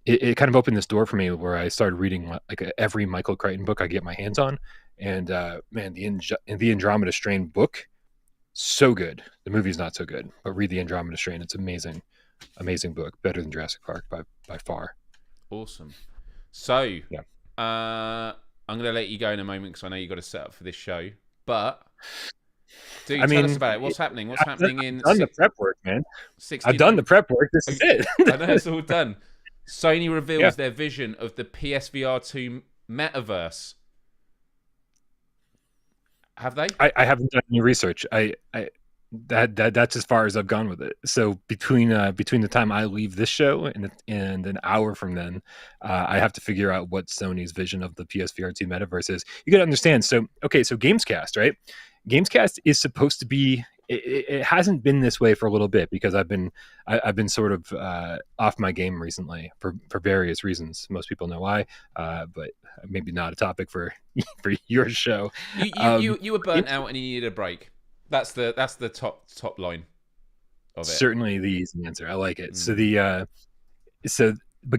Speaker 2: It kind of opened this door for me where I started reading like every Michael Crichton book I get my hands on, and man, the Andromeda Strain book, so good. The movie's not so good, but read the Andromeda Strain. It's amazing, amazing book. Better than Jurassic Park by far.
Speaker 1: Awesome. So,
Speaker 2: Yeah.
Speaker 1: I'm going to let you go in a moment because I know you got to set up for this show. But do
Speaker 2: I
Speaker 1: tell us
Speaker 2: mean,
Speaker 1: about it. What's happening? What's happening in
Speaker 2: I've done the prep work, man. I've
Speaker 1: 69?
Speaker 2: done the prep work. This is it.
Speaker 1: I know it's all done. Sony reveals
Speaker 2: Yeah.
Speaker 1: their vision of the PSVR 2 metaverse. Have they?
Speaker 2: I haven't done any research. That's as far as I've gone with it. So between the time I leave this show and an hour from then, I have to figure out what Sony's vision of the PSVR 2 metaverse is. You got to understand. So Gamescast, right? Gamescast is supposed to be. It hasn't been this way for a little bit because I've been sort of off my game recently for various reasons. Most people know why, but maybe not a topic for your show.
Speaker 1: You were burnt out and you needed a break. That's the top line of it.
Speaker 2: Certainly the easy answer. I like it. But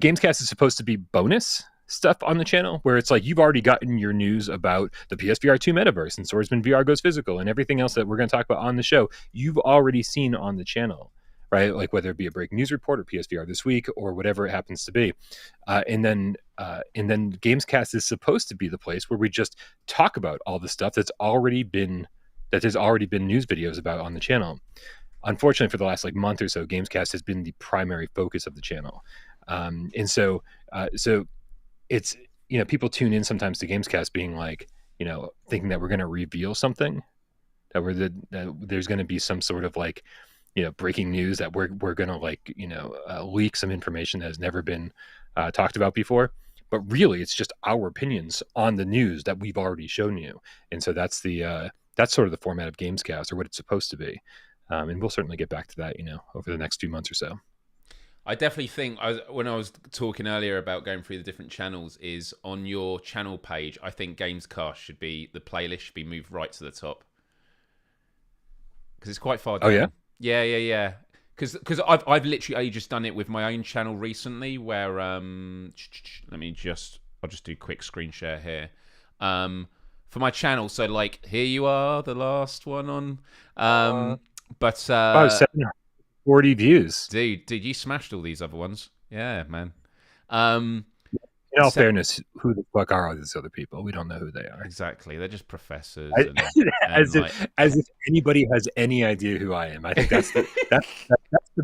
Speaker 2: Gamescast is supposed to be bonus stuff on the channel where it's like you've already gotten your news about the PSVR 2 metaverse and Swordsman VR goes physical and everything else that we're going to talk about on the show. You've already seen on the channel, right? Like whether it be a breaking news report or PSVR this week or whatever it happens to be. And then Gamescast is supposed to be the place where we just talk about all the stuff that there's already been news videos about on the channel. Unfortunately, for the last like month or so, Gamescast has been the primary focus of the channel, and so it's people tune in sometimes to Gamescast being like thinking that we're going to reveal something, that there's going to be some sort of like breaking news that we're going to like leak some information that has never been talked about before. But really, it's just our opinions on the news that we've already shown you, and so that's sort of the format of Gamescast, or what it's supposed to be. And we'll certainly get back to that, over the next few months or so.
Speaker 1: I definitely think when I was talking earlier about going through the different channels, is on your channel page, I think Gamescast should be, the playlist should be moved right to the top. Because it's quite far down.
Speaker 2: Oh, yeah?
Speaker 1: Yeah. Because I've literally only just done it with my own channel recently where, I'll just do quick screen share here. For my channel, so like, here you are, the last one on. But
Speaker 2: 740 views.
Speaker 1: Dude, you smashed all these other ones. Yeah, man.
Speaker 2: In all fairness, who the fuck are all these other people? We don't know who they are.
Speaker 1: Exactly, they're just professors.
Speaker 2: As if anybody has any idea who I am. I think that's the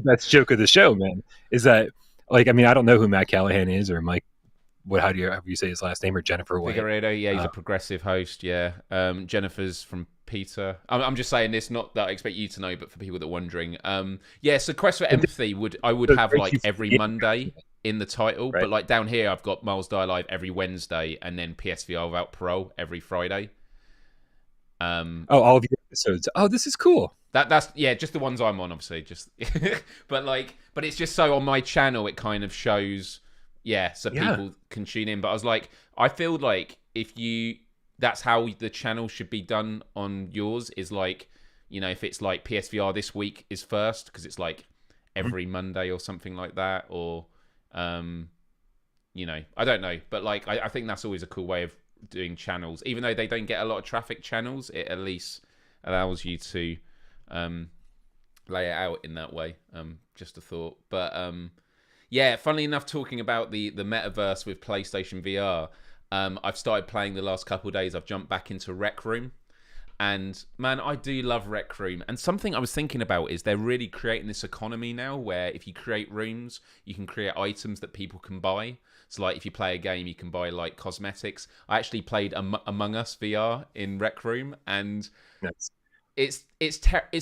Speaker 2: best joke of the show, man. Is that like, I mean, I don't know who Matt Callahan is or Mike. However you say his last name, or Jennifer White.
Speaker 1: Figueredo, yeah, he's a progressive host. Yeah, Jennifer's from Peter. I'm just saying this, not that I expect you to know, but for people that are wondering. Yeah, so Quest for Empathy I would have like every Monday in the title,
Speaker 2: right?
Speaker 1: but like down here I've got Myles Dyer Live every Wednesday, and then PSVR Without Parole every Friday.
Speaker 2: All of your episodes. Oh, this is cool.
Speaker 1: That's yeah, just the ones I'm on, obviously. Just, but it's just so on my channel it kind of shows, so people can tune in. But I was like, I feel like that's how the channel should be done on yours. Is like, if it's like PSVR this week is first because it's like every Monday or something like that, or I don't know, but like I think that's always a cool way of doing channels, even though they don't get a lot of traffic channels. It at least allows you to lay it out in that way. Just a thought. But funnily enough, talking about the metaverse with PlayStation VR, I've started playing the last couple of days. I've jumped back into Rec Room, and man, I do love Rec Room. And something I was thinking about is they're really creating this economy now where if you create rooms, you can create items that people can buy. So like if you play a game, you can buy like cosmetics. I actually played Among Us VR in Rec Room, and it's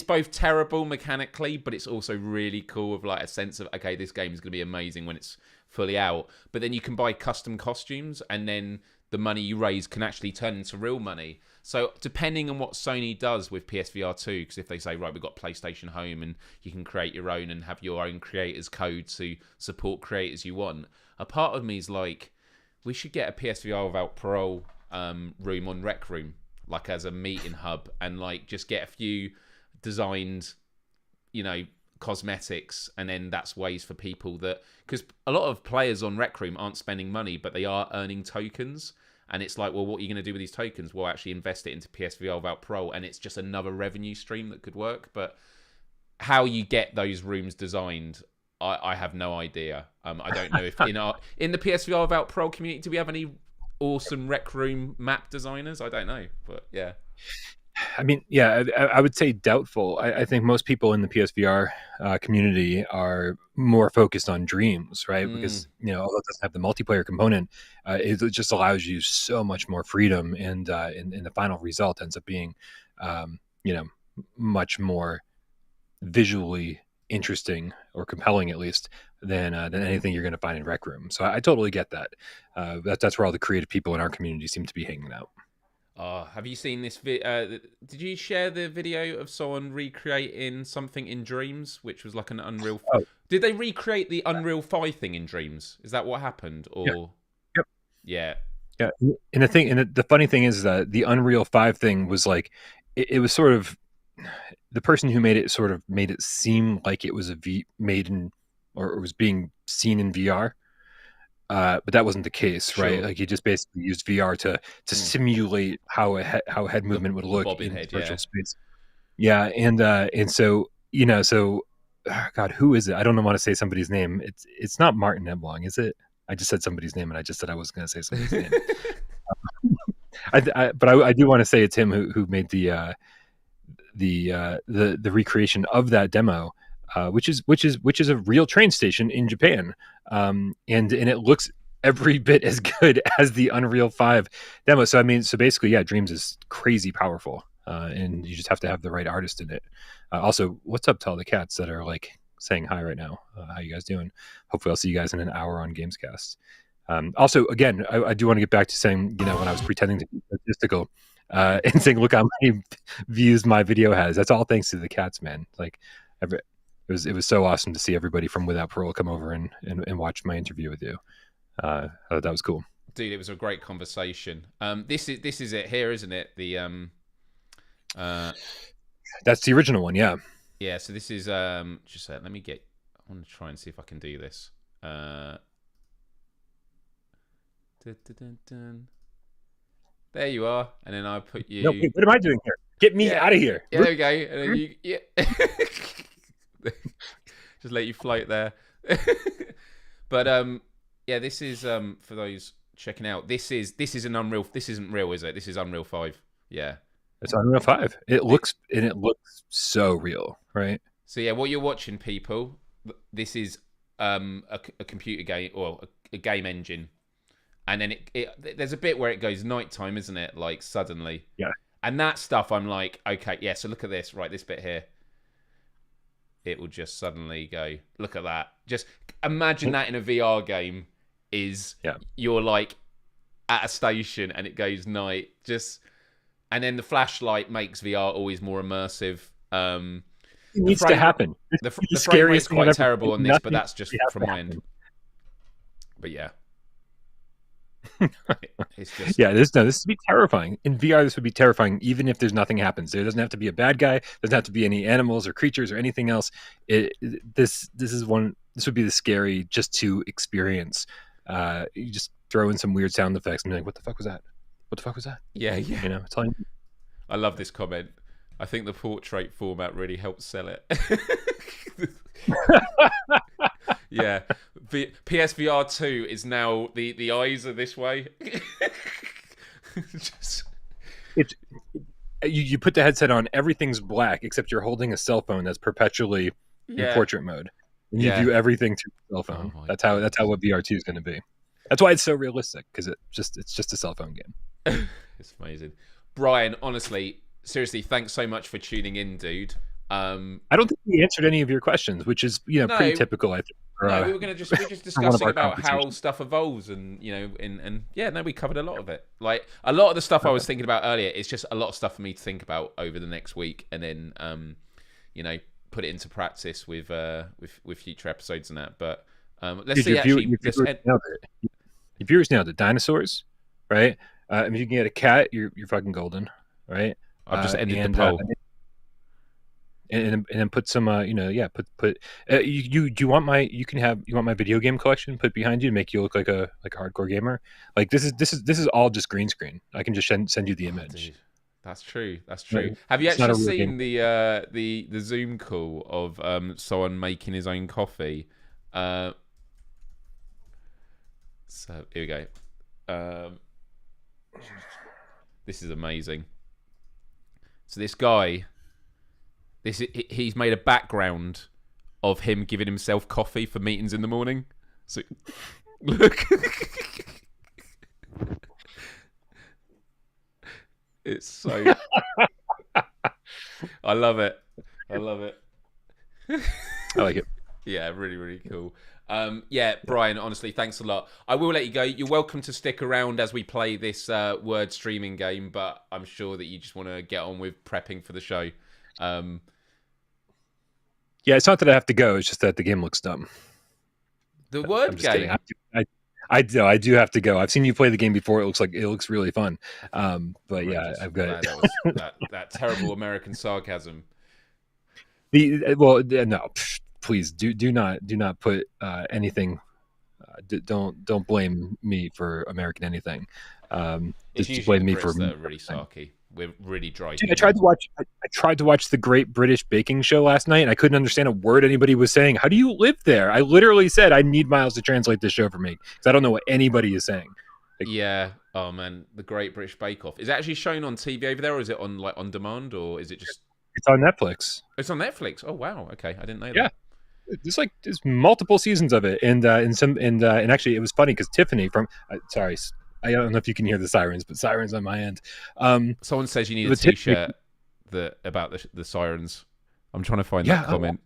Speaker 1: both terrible mechanically, but it's also really cool with like a sense of, okay, this game is going to be amazing when it's fully out. But then you can buy custom costumes, and then the money you raise can actually turn into real money. So depending on what Sony does with PSVR 2, because if they say, right, we've got PlayStation Home and you can create your own and have your own creators code to support creators you want, a part of me is like, we should get a PSVR Without Parole room on Rec Room, like as a meeting hub, and like just get a few designed, cosmetics, and then that's ways for people that, because a lot of players on Rec Room aren't spending money, but they are earning tokens. And it's like, well, what are you going to do with these tokens? Well, actually invest it into PSVR Without Parole, and it's just another revenue stream that could work. But how you get those rooms designed, I have no idea. I don't know if in the PSVR Without Parole community, do we have any awesome Rec Room map designers? I don't know, but yeah.
Speaker 2: I mean, I would say doubtful. I think most people in the PSVR community are more focused on dreams, right? Because although it doesn't have the multiplayer component, it just allows you so much more freedom, and in the final result ends up being, much more visually interesting or compelling, at least, than anything you're going to find in Rec Room. So I totally get that. That's where all the creative people in our community seem to be hanging out.
Speaker 1: Have you seen this? Did you share the video of someone recreating something in Dreams, which was like an Unreal? Did they recreate the Unreal 5 thing in Dreams? Is that what happened? Or yeah.
Speaker 2: And the funny thing is that the Unreal 5 thing was like, it was sort of, the person who made it sort of made it seem like it was made in, or it was being seen in VR. But that wasn't the case, right? Sure. Like he just basically used VR to simulate how head movement would look in virtual space. Yeah, and so God, who is it? I don't want to say somebody's name. It's not Martin Eblong, is it? I just said somebody's name, and I just said I wasn't going to say somebody's name. But I do want to say it's him who made the recreation of that demo. Which is a real train station in Japan, and it looks every bit as good as the Unreal 5 demo. So basically, Dreams is crazy powerful, and you just have to have the right artist in it. Also, what's up to all the cats that are like saying hi right now? How you guys doing? Hopefully, I'll see you guys in an hour on Gamescast. Also, again, I do want to get back to saying, when I was pretending to be statistical and saying, look how many views my video has. That's all thanks to the cats, man. Like it was so awesome to see everybody from Without Parole come over and watch my interview with you. I thought that was cool.
Speaker 1: Dude, it was a great conversation. This is it here, isn't it? The
Speaker 2: that's the original one, yeah.
Speaker 1: Yeah, so this is just let me get, I want to try and see if I can do this. There you are, and then I put you.
Speaker 2: No, wait, what am I doing here? Get me out of here.
Speaker 1: Yeah, there we go. And then just let you float there. But this is for those checking out. This is an Unreal. This isn't real, is it? This is Unreal 5. Yeah,
Speaker 2: it's Unreal 5. It looks so real, right?
Speaker 1: So yeah, what you're watching, people. This is a computer game or a game engine, and then it there's a bit where it goes nighttime, isn't it? Like suddenly.
Speaker 2: Yeah.
Speaker 1: And that stuff, I'm like, okay, yeah, so look at this, right, this bit here. It will just suddenly go, look at that. Just imagine that in a VR game is you're like at a station and it goes night. And then the flashlight makes VR always more immersive.
Speaker 2: It needs to happen.
Speaker 1: The frame rate's quite terrible on this, but that's just from my end. But yeah. It's just
Speaker 2: this would be terrifying. In VR, this would be terrifying, even if there's nothing happens. There doesn't have to be a bad guy. Doesn't have to be any animals or creatures or anything else. This would be the scary just to experience. You just throw in some weird sound effects and be like, "What the fuck was that? What the fuck was that?"
Speaker 1: Yeah.
Speaker 2: You know, it's all you...
Speaker 1: I love this comment. I think the portrait format really helps sell it. Yeah, PSVR 2 is now the eyes are this way.
Speaker 2: You put the headset on, everything's black except you're holding a cell phone that's perpetually in portrait mode, and you view everything through the cell phone. That's how what VR 2 is going to be. That's why it's so realistic, because it's just a cell phone game.
Speaker 1: It's amazing, Brian. Honestly, seriously, thanks so much for tuning in, dude.
Speaker 2: I don't think we answered any of your questions, which is pretty typical, I think.
Speaker 1: No, we were just discussing about how stuff evolves, and we covered a lot of it. Like a lot of the stuff I was thinking about earlier, it's just a lot of stuff for me to think about over the next week, and then put it into practice with future episodes and that. But let's see. Your
Speaker 2: viewers nailed it. Dinosaurs, right? If you can get a cat, you're fucking golden, right?
Speaker 1: I've just ended the poll.
Speaker 2: And then put some you want my video game collection put behind you to make you look like a hardcore gamer. Like this is all just green screen. I can just send you the image.
Speaker 1: Dude, that's true. Right. Have you actually seen the Zoom call of someone making his own coffee? So here we go. This is amazing. So this guy, he's made a background of him giving himself coffee for meetings in the morning. So look. It's so I love it. I
Speaker 2: like it.
Speaker 1: Yeah, really, really cool. Brian, honestly, thanks a lot. I will let you go. You're welcome to stick around as we play this word streaming game, but I'm sure that you just want to get on with prepping for the show.
Speaker 2: Yeah, it's not that I have to go. It's just that the game looks dumb.
Speaker 1: The word game.
Speaker 2: I do have to go. I've seen you play the game before. It looks really fun. But yeah, I've got
Speaker 1: that terrible American sarcasm.
Speaker 2: No, please do not put anything. Don't blame me for American anything.
Speaker 1: Just blame me for that are really sarky. We're really dry.
Speaker 2: Dude, I tried to watch the Great British Baking Show last night, and I couldn't understand a word anybody was saying. How do you live there? I literally said I need Myles to translate this show for me because I don't know what anybody is saying.
Speaker 1: Yeah. Oh man, the Great British Bake Off. Is it actually shown on TV over there, or is it on demand, or is it just?
Speaker 2: It's on Netflix.
Speaker 1: It's on Netflix. Oh wow. Okay, I didn't know that.
Speaker 2: Yeah. There's multiple seasons of it, and actually it was funny because Tiffany from sorry. I don't know if you can hear the sirens, but sirens on my end.
Speaker 1: Someone says you need a T-shirt about the sirens. I'm trying to find that comment.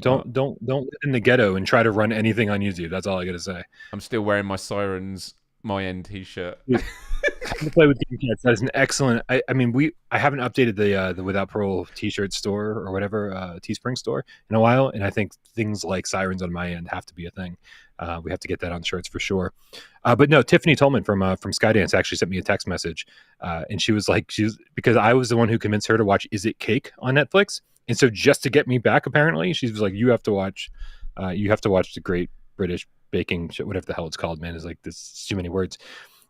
Speaker 2: Don't live in the ghetto and try to run anything on YouTube. That's all I got to say.
Speaker 1: I'm still wearing my sirens my end T-shirt.
Speaker 2: To play with Game Cats, that is an excellent. I haven't updated the Without Parole T-shirt store or whatever Teespring store in a while, and I think things like sirens on my end have to be a thing. We have to get that on shirts for sure. But no, Tiffany Tolman from Skydance actually sent me a text message, and she was because I was the one who convinced her to watch Is It Cake on Netflix, and so just to get me back, apparently she was like, you have to watch the Great British Baking Show, whatever the hell it's called, man. It's like this too many words.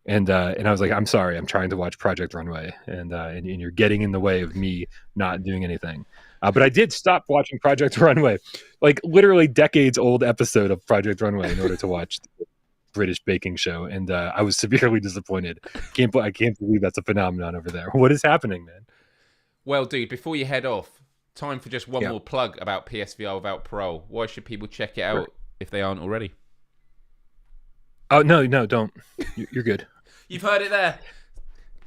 Speaker 2: And I was like, I'm sorry, I'm trying to watch Project Runway, and you're getting in the way of me not doing anything. But I did stop watching Project Runway, like literally decades old episode of Project Runway, in order to watch the British Baking Show, and I was severely disappointed. I can't believe that's a phenomenon over there. What is happening, man?
Speaker 1: Well, dude, before you head off, time for just one more plug about PSVR Without Parole. Why should people check it out if they aren't already?
Speaker 2: Oh no, don't. You're good.
Speaker 1: You've heard it there.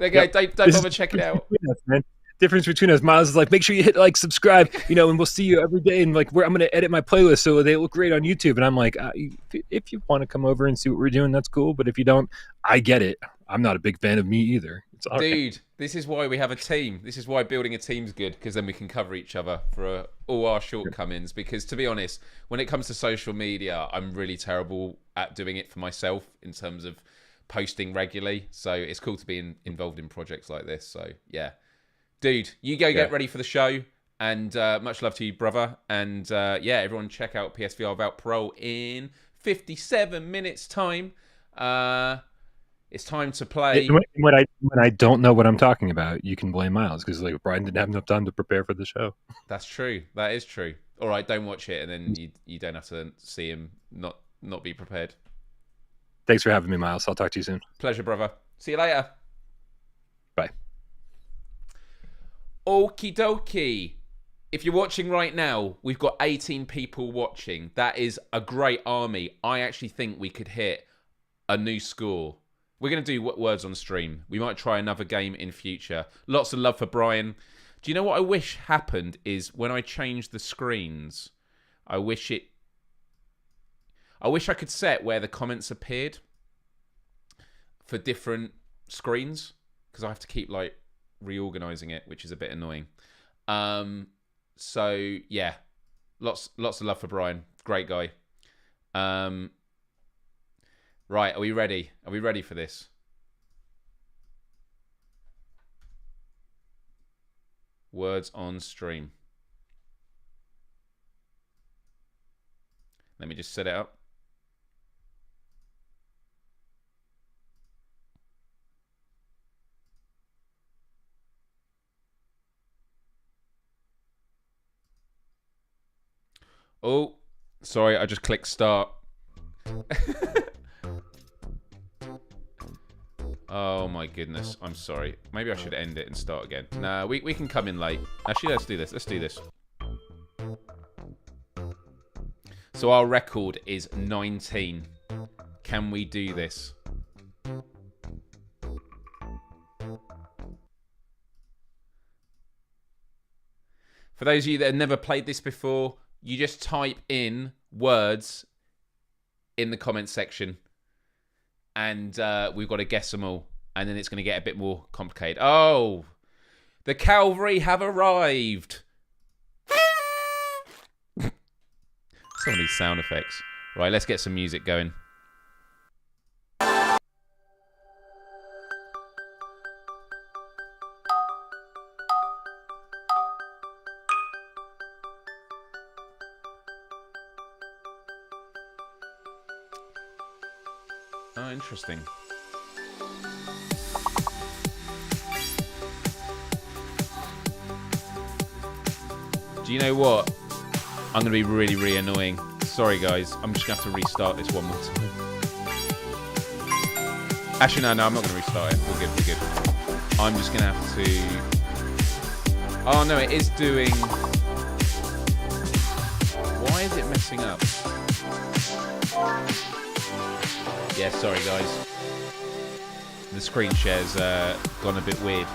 Speaker 1: There you go.
Speaker 2: Yep.
Speaker 1: Don't
Speaker 2: This is
Speaker 1: bother checking it out.
Speaker 2: between us, man. Difference between us. Myles is like, make sure you hit like, subscribe, and we'll see you every day. And like, I'm going to edit my playlist so they look great on YouTube. And I'm like, if you want to come over and see what we're doing, that's cool. But if you don't, I get it. I'm not a big fan of me either. It's all
Speaker 1: Dude,
Speaker 2: right.
Speaker 1: this is why we have a team. This is why building a team's good, because then we can cover each other for all our shortcomings. Because to be honest, when it comes to social media, I'm really terrible at doing it for myself in terms of posting regularly. So it's cool to be involved in projects like this. So yeah. Dude, you go get ready for the show, and much love to you, brother. And yeah, everyone check out PSVR Without Parole in 57 minutes time. It's time to play.
Speaker 2: When I don't know what I'm talking about, you can blame Myles, because like Bryan didn't have enough time to prepare for the show.
Speaker 1: That's true. That is true. All right, don't watch it, and then you don't have to see him not be prepared.
Speaker 2: Thanks for having me, Myles. I'll talk to you soon.
Speaker 1: Pleasure, brother. See you later.
Speaker 2: Bye.
Speaker 1: Okie dokie. If you're watching right now, we've got 18 people watching. That is a great army. I actually think we could hit a new score. We're going to do words on stream. We might try another game in future. Lots of love for Bryan. Do you know what I wish happened is when I changed the screens, I wish I could set where the comments appeared for different screens, because I have to keep like reorganizing it, which is a bit annoying. So yeah, lots of love for Bryan. Great guy. Right, are we ready? Are we ready for this? Words on stream. Let me just set it up. Oh, sorry, I just clicked start. Oh my goodness, I'm sorry. Maybe I should end it and start again. Nah, we can come in late. Actually, let's do this. Let's do this. So our record is 19. Can we do this? For those of you that have never played this before, you just type in words in the comments section, and we've got to guess them all, and then it's going to get a bit more complicated. Oh, the cavalry have arrived. Some of these sound effects. Right, let's get some music going. Oh, interesting. Do you know what? I'm going to be really, really annoying. Sorry, guys. I'm just going to have to restart this one more time. Actually, no, I'm not going to restart it. We're good. I'm just going to have to... Oh, no, it is doing... Why is it messing up? Yeah, sorry guys. The screen share's gone a bit weird.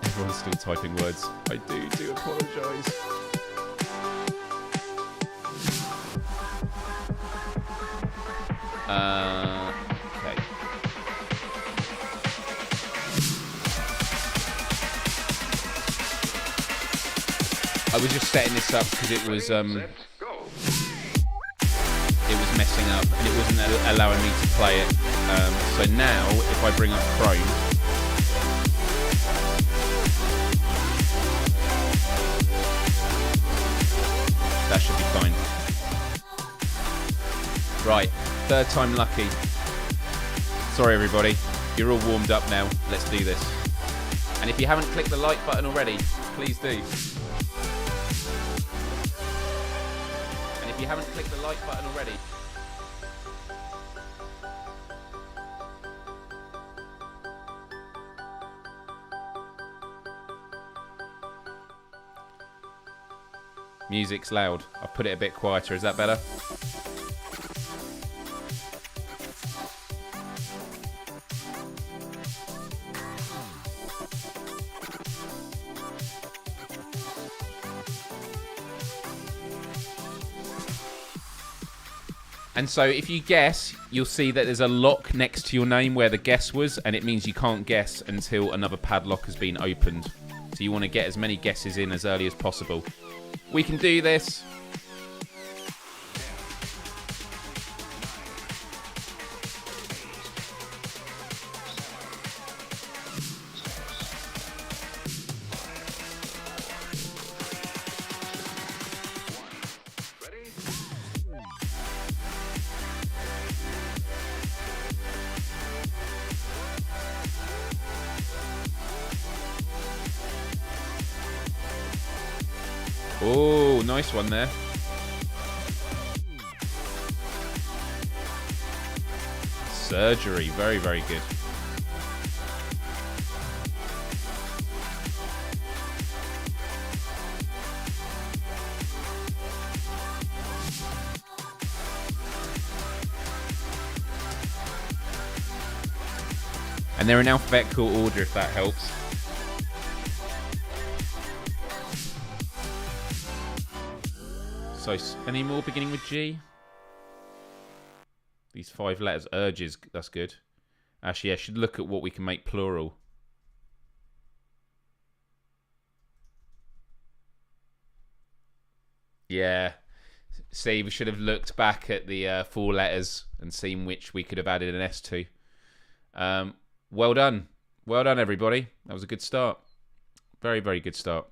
Speaker 1: Everyone's still typing words. I do apologise. Okay. I was just setting this up because it was messing up and it wasn't allowing me to play it. So now, if I bring up Chrome, that should be fine. Right, third time lucky. Sorry everybody, you're all warmed up now. Let's do this. And if you haven't clicked the like button already, please do. If you haven't clicked the like button already, music's loud. I've put it a bit quieter. Is that better? And so if you guess, you'll see that there's a lock next to your name where the guess was, and it means you can't guess until another padlock has been opened. So you want to get as many guesses in as early as possible. We can do this. Oh, nice one there. Surgery, very, very good. And they're in alphabetical order, if that helps. So, any more beginning with G? These 5 letters. Urges, that's good. Actually, I should look at what we can make plural. Yeah. See, we should have looked back at the 4 letters and seen which we could have added an S to. Well done. Well done, everybody. That was a good start. Very, very good start.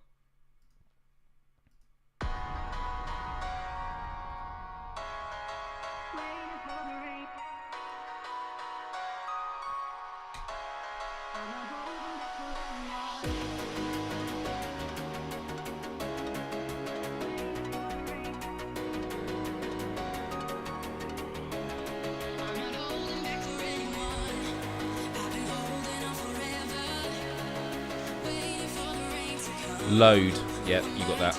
Speaker 1: Load. Yep, you got that.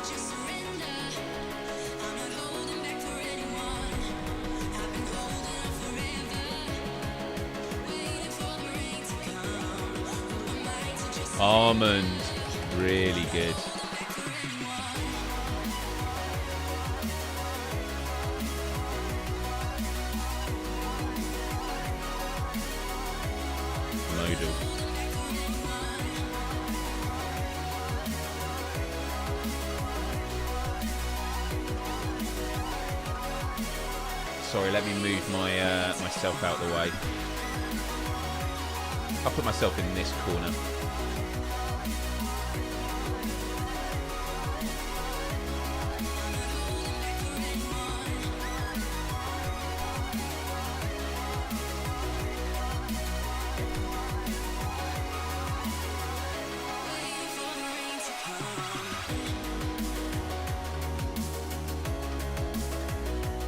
Speaker 1: Almond. Really good. Modal. Sorry, let me move my myself out of the way. I'll put myself in this corner.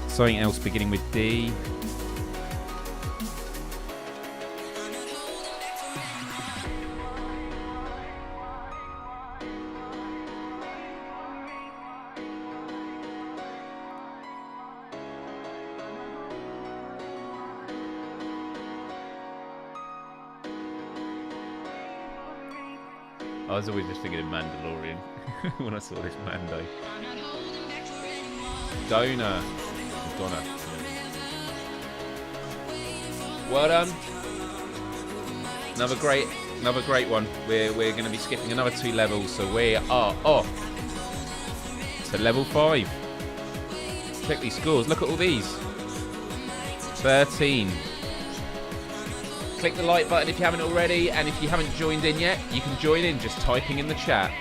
Speaker 1: Something else beginning with D. I was always just thinking of Mandalorian when I saw this Mando. Donor. Donna. Well done. Another great one. We're going to be skipping another 2 levels, so we are off to level 5. Check these scores. Look at all these. 13. Click the like button if you haven't already, and if you haven't joined in yet, you can join in just typing in the chat.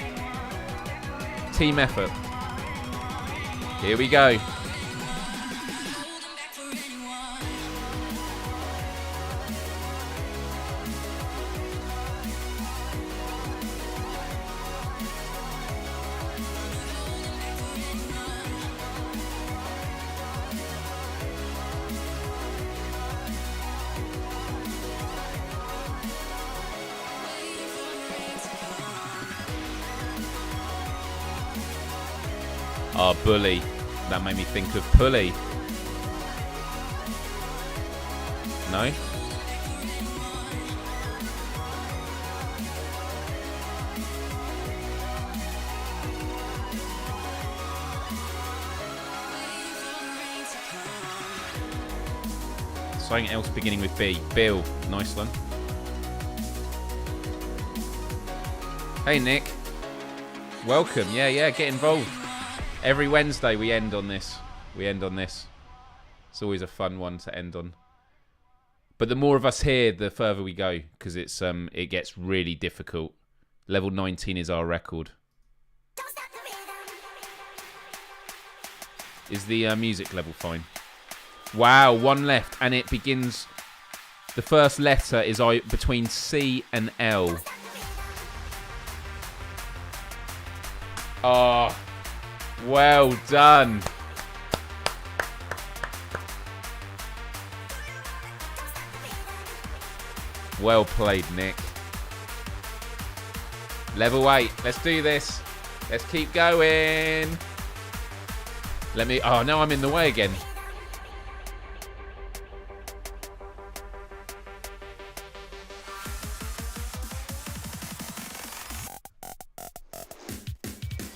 Speaker 1: Team effort. Here we go. Bully. That made me think of pulley. No? Something else beginning with B. Bill. Nice one. Hey, Nick. Welcome. Yeah, get involved. Every Wednesday we end on this. It's always a fun one to end on. But the more of us here, the further we go, because it gets really difficult. Level 19 is our record. Is the music level fine? Wow, one left, and it begins... The first letter is between C and L. Oh, well done. Well played, Nick. Level 8. Let's do this. Let's keep going. Oh, now I'm in the way again.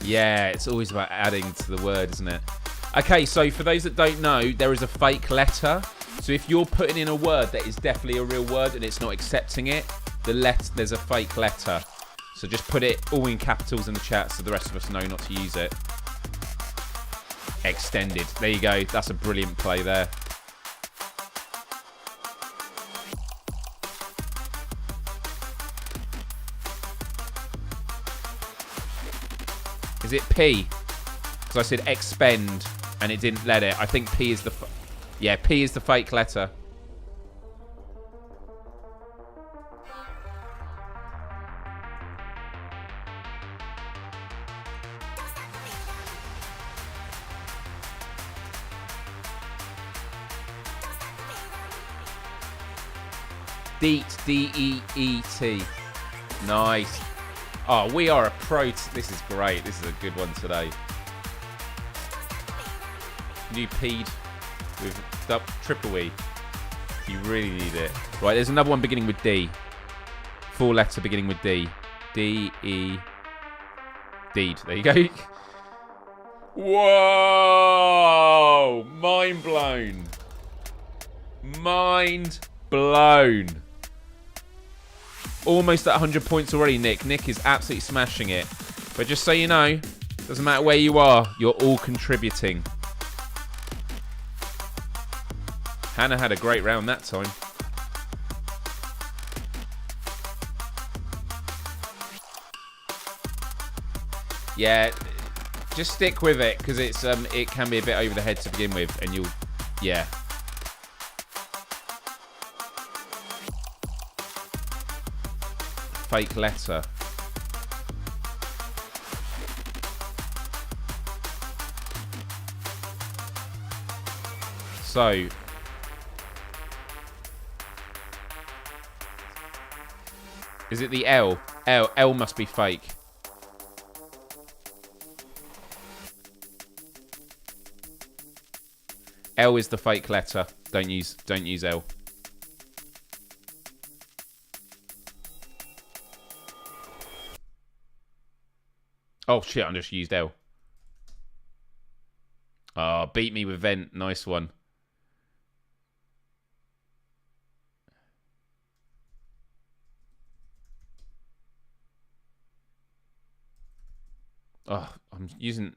Speaker 1: Yeah, it's always about adding to the word, isn't it? Okay, so for those that don't know, there is a fake letter. So if you're putting in a word that is definitely a real word and it's not accepting it, there's a fake letter. So just put it all in capitals in the chat so the rest of us know not to use it. Extended. There you go. That's a brilliant play there. Is it P? Because I said expend and it didn't let it. I think P is the... Yeah, P is the fake letter. Deet, D-E-E-T. Nice. Oh, we are a pro. This is great. This is a good one today. You peed with triple E. You really need it. Right, there's another one beginning with D. Full letter beginning with D. D-E... Deed. There you go. Whoa! Mind blown. Mind blown. Almost at 100 points already, Nick. Nick is absolutely smashing it. But just so you know, doesn't matter where you are, you're all contributing. Hannah had a great round that time. Yeah, just stick with it because it can be a bit over the head to begin with, and yeah. Fake letter. So is it the L? L must be fake. L is the fake letter. Don't use L. Oh shit, I just used L. Oh, beat me with vent. Nice one. Oh, I'm using...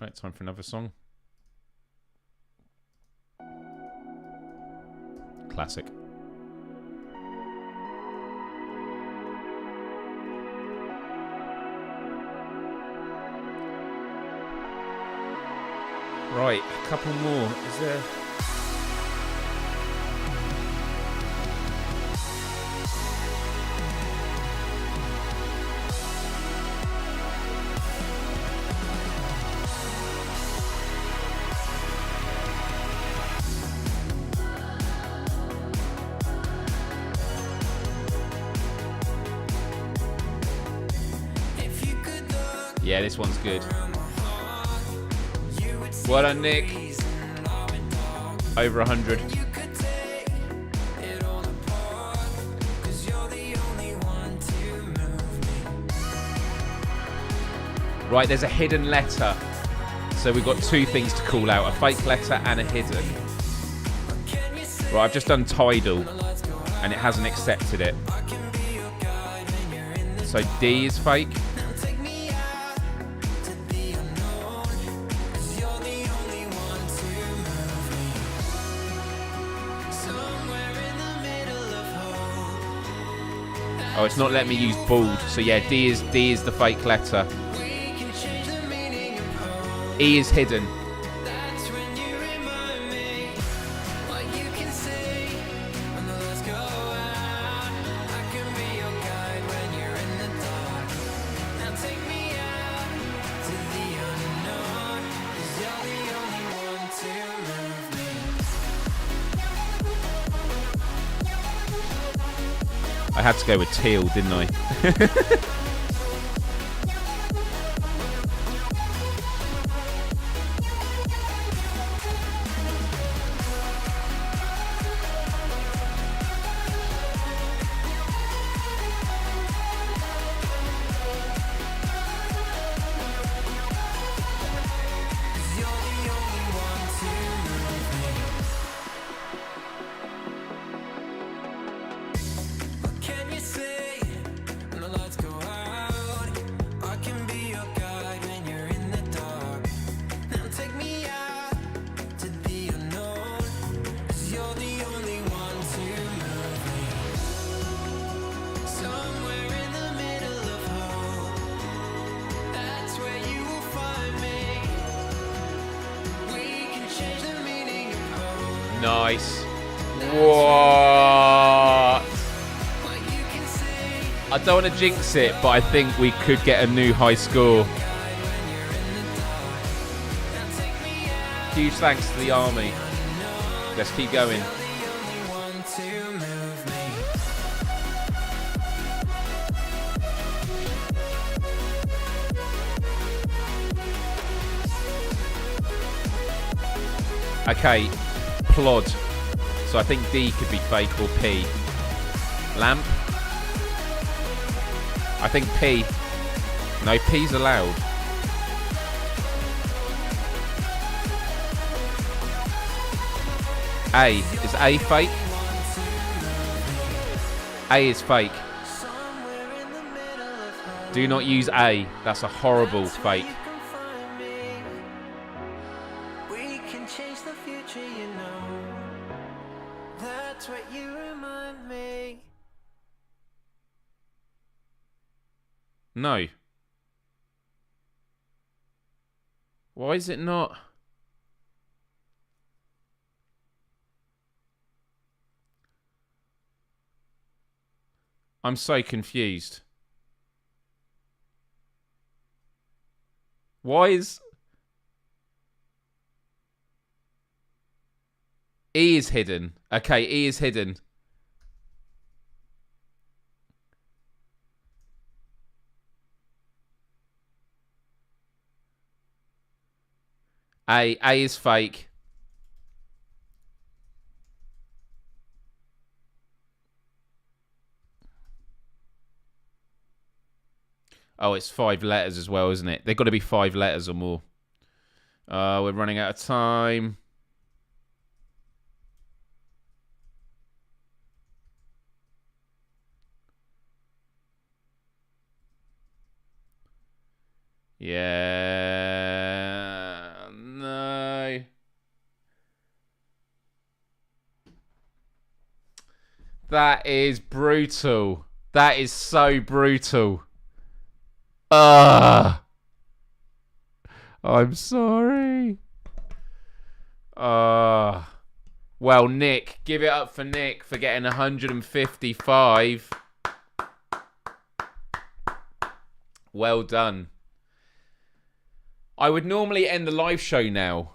Speaker 1: Right, time for another song. Classic. Right, a couple more. Is there... Yeah, this one's good. Well done, Nick. Over 100. Right, there's a hidden letter. So we've got two things to call out, a fake letter and a hidden. Right, I've just done Tidal and it hasn't accepted it. So D is fake. Oh, it's not letting me use bald. So yeah, D is the fake letter. E is hidden. I had to go with teal, didn't I? Nice. What? I don't want to jinx it, but I think we could get a new high score. Huge thanks to the army. Let's keep going. Okay, plod. So I think D could be fake or P. Lamp. I think P. No, P's allowed. A. Is A fake? A is fake. Do not use A. That's a horrible fake. No. Why is it not? I'm so confused. Why is... E is hidden. Okay, E is hidden. A is fake. Oh, it's 5 letters as well, isn't it? They've got to be 5 letters or more. We're running out of time. Yeah. No. That is brutal. That is so brutal. I'm sorry. Well, Nick, give it up for Nick for getting 155. Well done. I would normally end the live show now.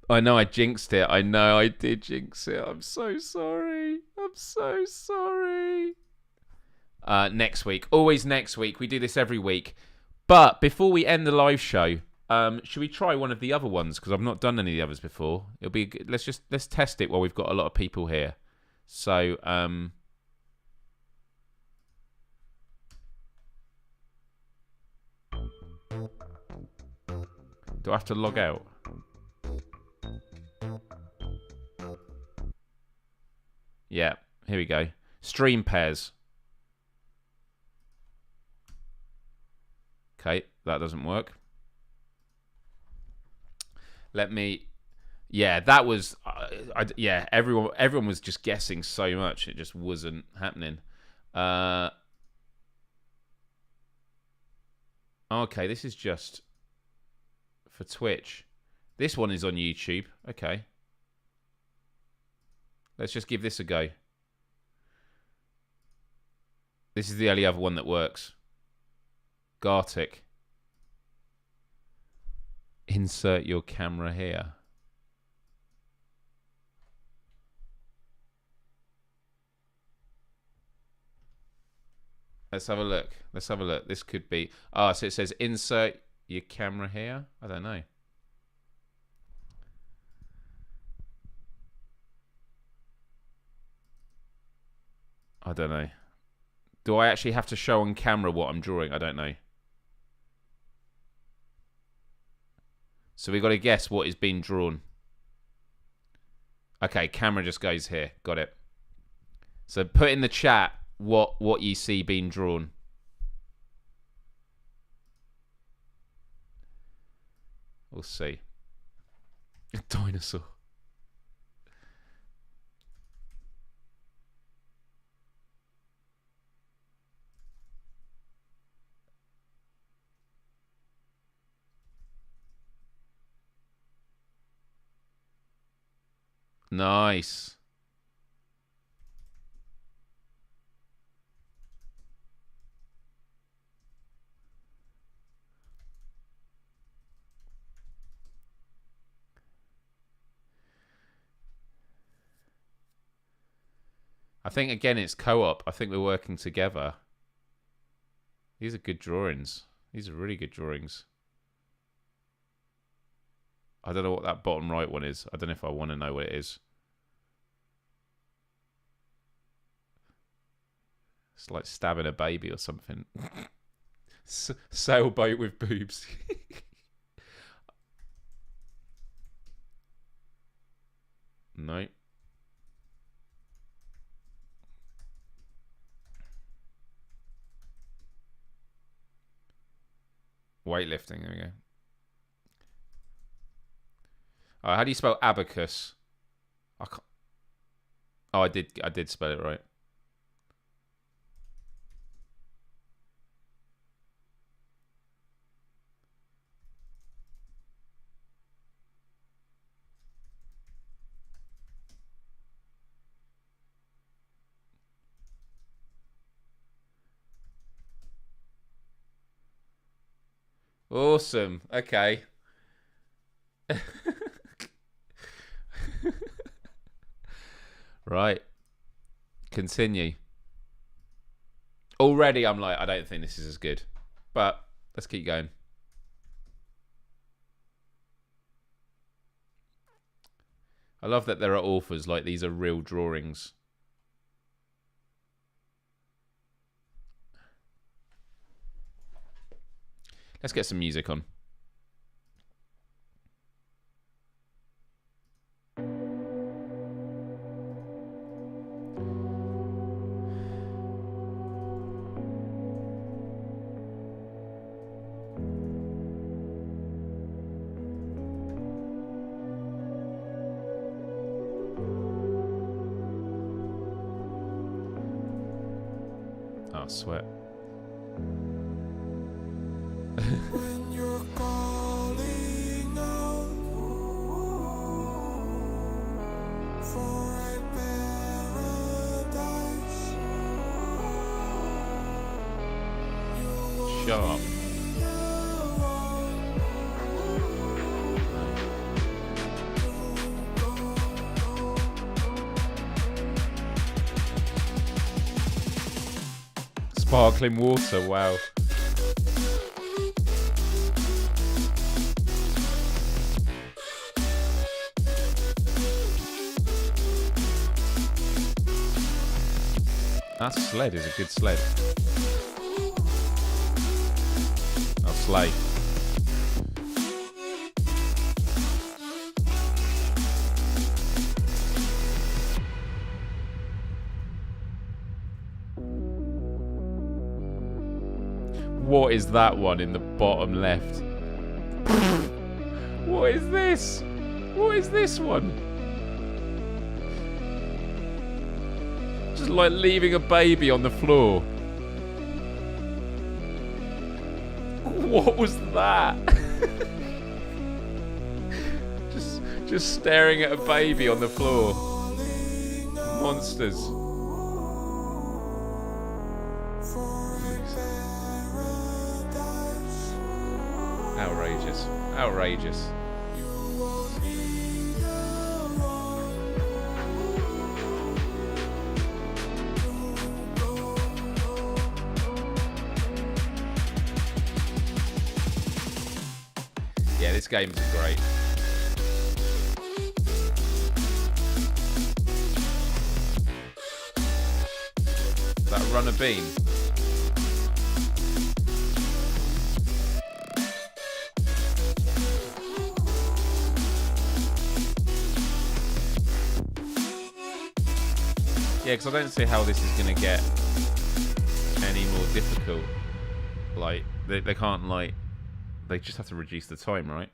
Speaker 1: I know I jinxed it. I know I did jinx it. I'm so sorry. I'm so sorry. Next week. Always next week. We do this every week. But before we end the live show, should we try one of the other ones? Because I've not done any of the others before. It'll be let's test it while we've got a lot of people here. So do I have to log out? Yeah, here we go. Stream pairs. Okay, that doesn't work. Let me. Yeah, that was. Yeah, everyone was just guessing so much. It just wasn't happening. Okay, this is just for Twitch. This one is on YouTube. Okay. Let's just give this a go. This is the only other one that works. Gartic. Insert your camera here. Let's have a look. Let's have a look. This could be... so it says insert your camera here. I don't know. I don't know. Do I actually have to show on camera what I'm drawing? I don't know. So we got to guess what is being drawn. Okay, camera just goes here. Got it. So put in the chat what you see being drawn. We'll see. A dinosaur. Nice. I think, again, it's co-op. I think we're working together. These are good drawings. These are really good drawings. I don't know what that bottom right one is. I don't know if I want to know what it is. It's like stabbing a baby or something. Sailboat with boobs. No. Weightlifting, there we go. How do you spell abacus? Oh, I did spell it right. Awesome. Okay. Right. Continue. Already I'm like, I don't think this is as good. But let's keep going. I love that there are authors like these are real drawings. Let's get some music on. Oh, sweat.
Speaker 3: When you're calling out for a paradise,
Speaker 1: Shut up. Sparkling water, wow. That sled is a good sled. I'll slay. What is that one in the bottom left? What is this? What is this one? Just like leaving a baby on the floor. What was that? just staring at a baby on the floor. Monsters. Outrageous. Outrageous. Yeah, this game's great. That runner bean. Yeah, because I don't see how this is going to get any more difficult. Like, they can't, like... They just have to reduce the time, right?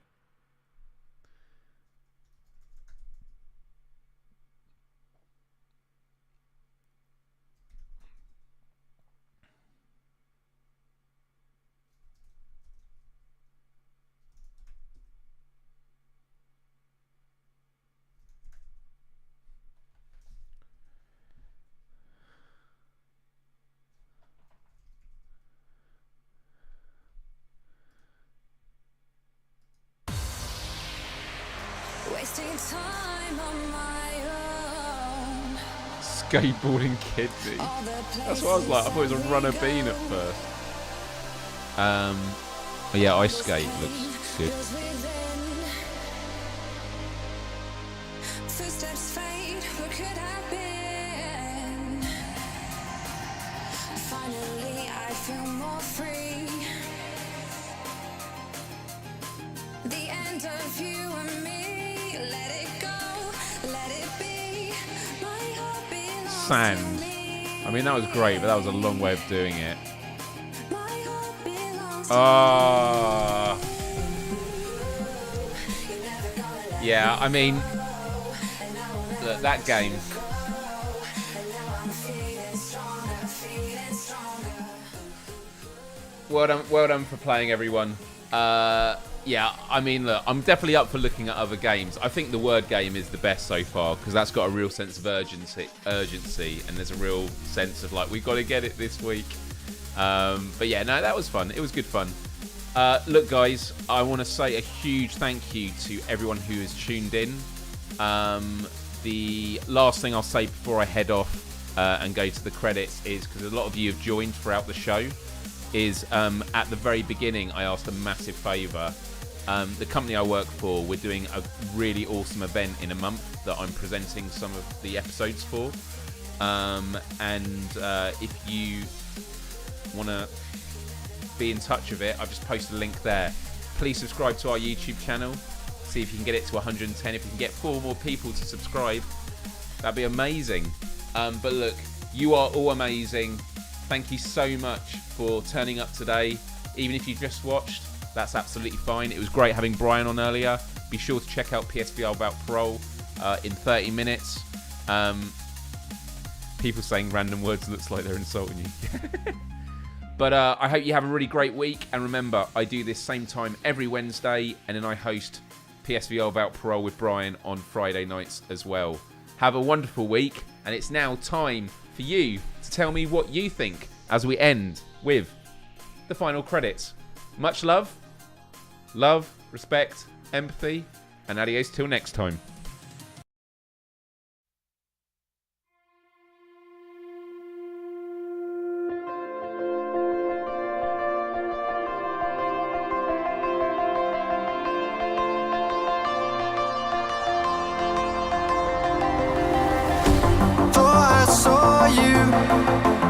Speaker 4: Wasting time on my own.
Speaker 1: Skateboarding kidney. That's what I was like. I thought it was a runner bean at first. But yeah, ice skate looks good.
Speaker 4: Footsteps fade, what could have been? Finally, I feel more free. The end of you and me. Let it go, let it be. My heart belongs
Speaker 1: Sand.
Speaker 4: to me.
Speaker 1: I mean, that was great, but that was a long way of doing it.
Speaker 4: My heart belongs to
Speaker 1: Ah.
Speaker 4: me. You're never gonna let
Speaker 1: Yeah, I mean,
Speaker 4: and I will
Speaker 1: look, that game.
Speaker 4: and now I'm feeling stronger.
Speaker 1: Well done for playing, everyone. Yeah, I mean, look, I'm definitely up for looking at other games. I think the word game is the best so far because that's got a real sense of urgency, and there's a real sense of like we've got to get it this week. But yeah, no, that was fun. It was good fun. Look, guys, I want to say a huge thank you to everyone who has tuned in. The last thing I'll say before I head off and go to the credits is because a lot of you have joined throughout the show. Is at the very beginning, I asked a massive favour. The company I work for, we're doing a really awesome event in a month that I'm presenting some of the episodes for. If you want to be in touch with it, I've just posted a link there. Please subscribe to our YouTube channel. See if you can get it to 110. If you can get 4 more people to subscribe, that'd be amazing. But look, you are all amazing. Thank you so much for turning up today. Even if you just watched, that's absolutely fine. It was great having Bryan on earlier. Be sure to check out PSVR About Parole in 30 minutes. People saying random words looks like they're insulting you. But I hope you have a really great week. And remember, I do this same time every Wednesday. And then I host PSVR About Parole with Bryan on Friday nights as well. Have a wonderful week. And it's now time for you to tell me what you think as we end with the final credits. Much love, respect, empathy, and adios till next time.
Speaker 3: Thought I saw you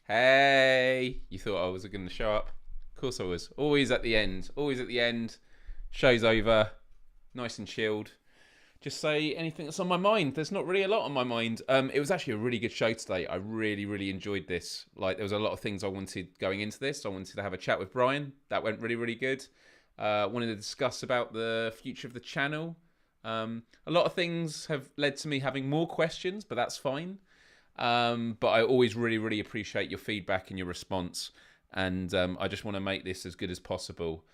Speaker 1: Hey, you thought I was going to show up? Of course I was. Always at the end. Always at the end. Show's over. Nice and chilled. Just say anything that's on my mind. There's not really a lot on my mind. It was actually a really good show today. I really, really enjoyed this. Like, there was a lot of things I wanted going into this. I wanted to have a chat with Bryan. That went really, really good. Wanted to discuss about the future of the channel. A lot of things have led to me having more questions, but that's fine. But I always really, really appreciate your feedback and your response. And I just want to make this as good as possible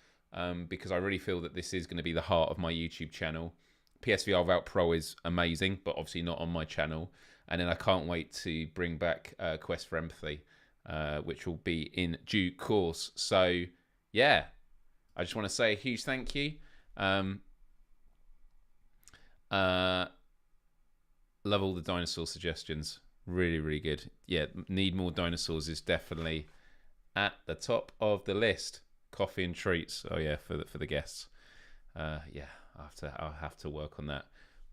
Speaker 1: because I really feel that this is going to be the heart of my YouTube channel. PSVR Without Pro is amazing, but obviously not on my channel. And then I can't wait to bring back Quest for Empathy, which will be in due course. So, yeah, I just want to say a huge thank you. Love all the dinosaur suggestions. Really, really good. Yeah, need more dinosaurs is definitely at the top of the list. Coffee and treats. Oh yeah, for the guests. Yeah, I'll have to work on that.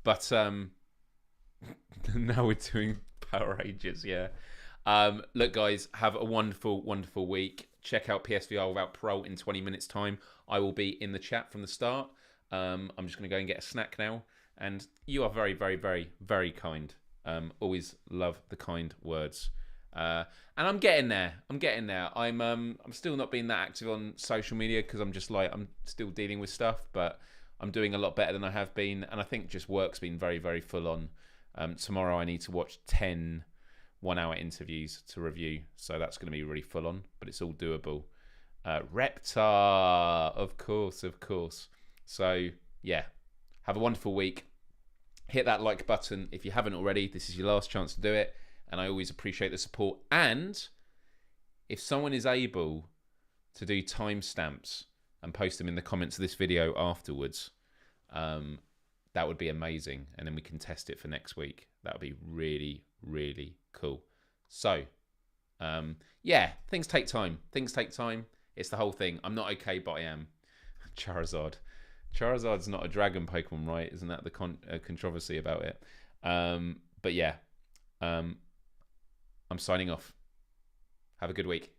Speaker 1: But now we're doing Power Rangers. Yeah. Look, guys, have a wonderful, wonderful week. Check out PSVR Without Pro in 20 minutes' time. I will be in the chat from the start. I'm just going to go and get a snack now. And you are very, very, very, very kind. Always love the kind words. And I'm getting there. I'm still not being that active on social media because I'm still dealing with stuff, but I'm doing a lot better than I have been. And I think just work's been very, very full on. Tomorrow I need to watch 10 one-hour interviews to review. So that's going to be really full on, but it's all doable. Reptar, of course. So, yeah, have a wonderful week. Hit that like button if you haven't already. This is your last chance to do it. And I always appreciate the support. And if someone is able to do timestamps and post them in the comments of this video afterwards, that would be amazing. And then we can test it for next week. That would be really, really cool. So, yeah, things take time. It's the whole thing. I'm not okay, but I am. Charizard. Charizard's not a dragon Pokemon, right? Isn't that the controversy about it? But yeah, I'm signing off. Have a good week.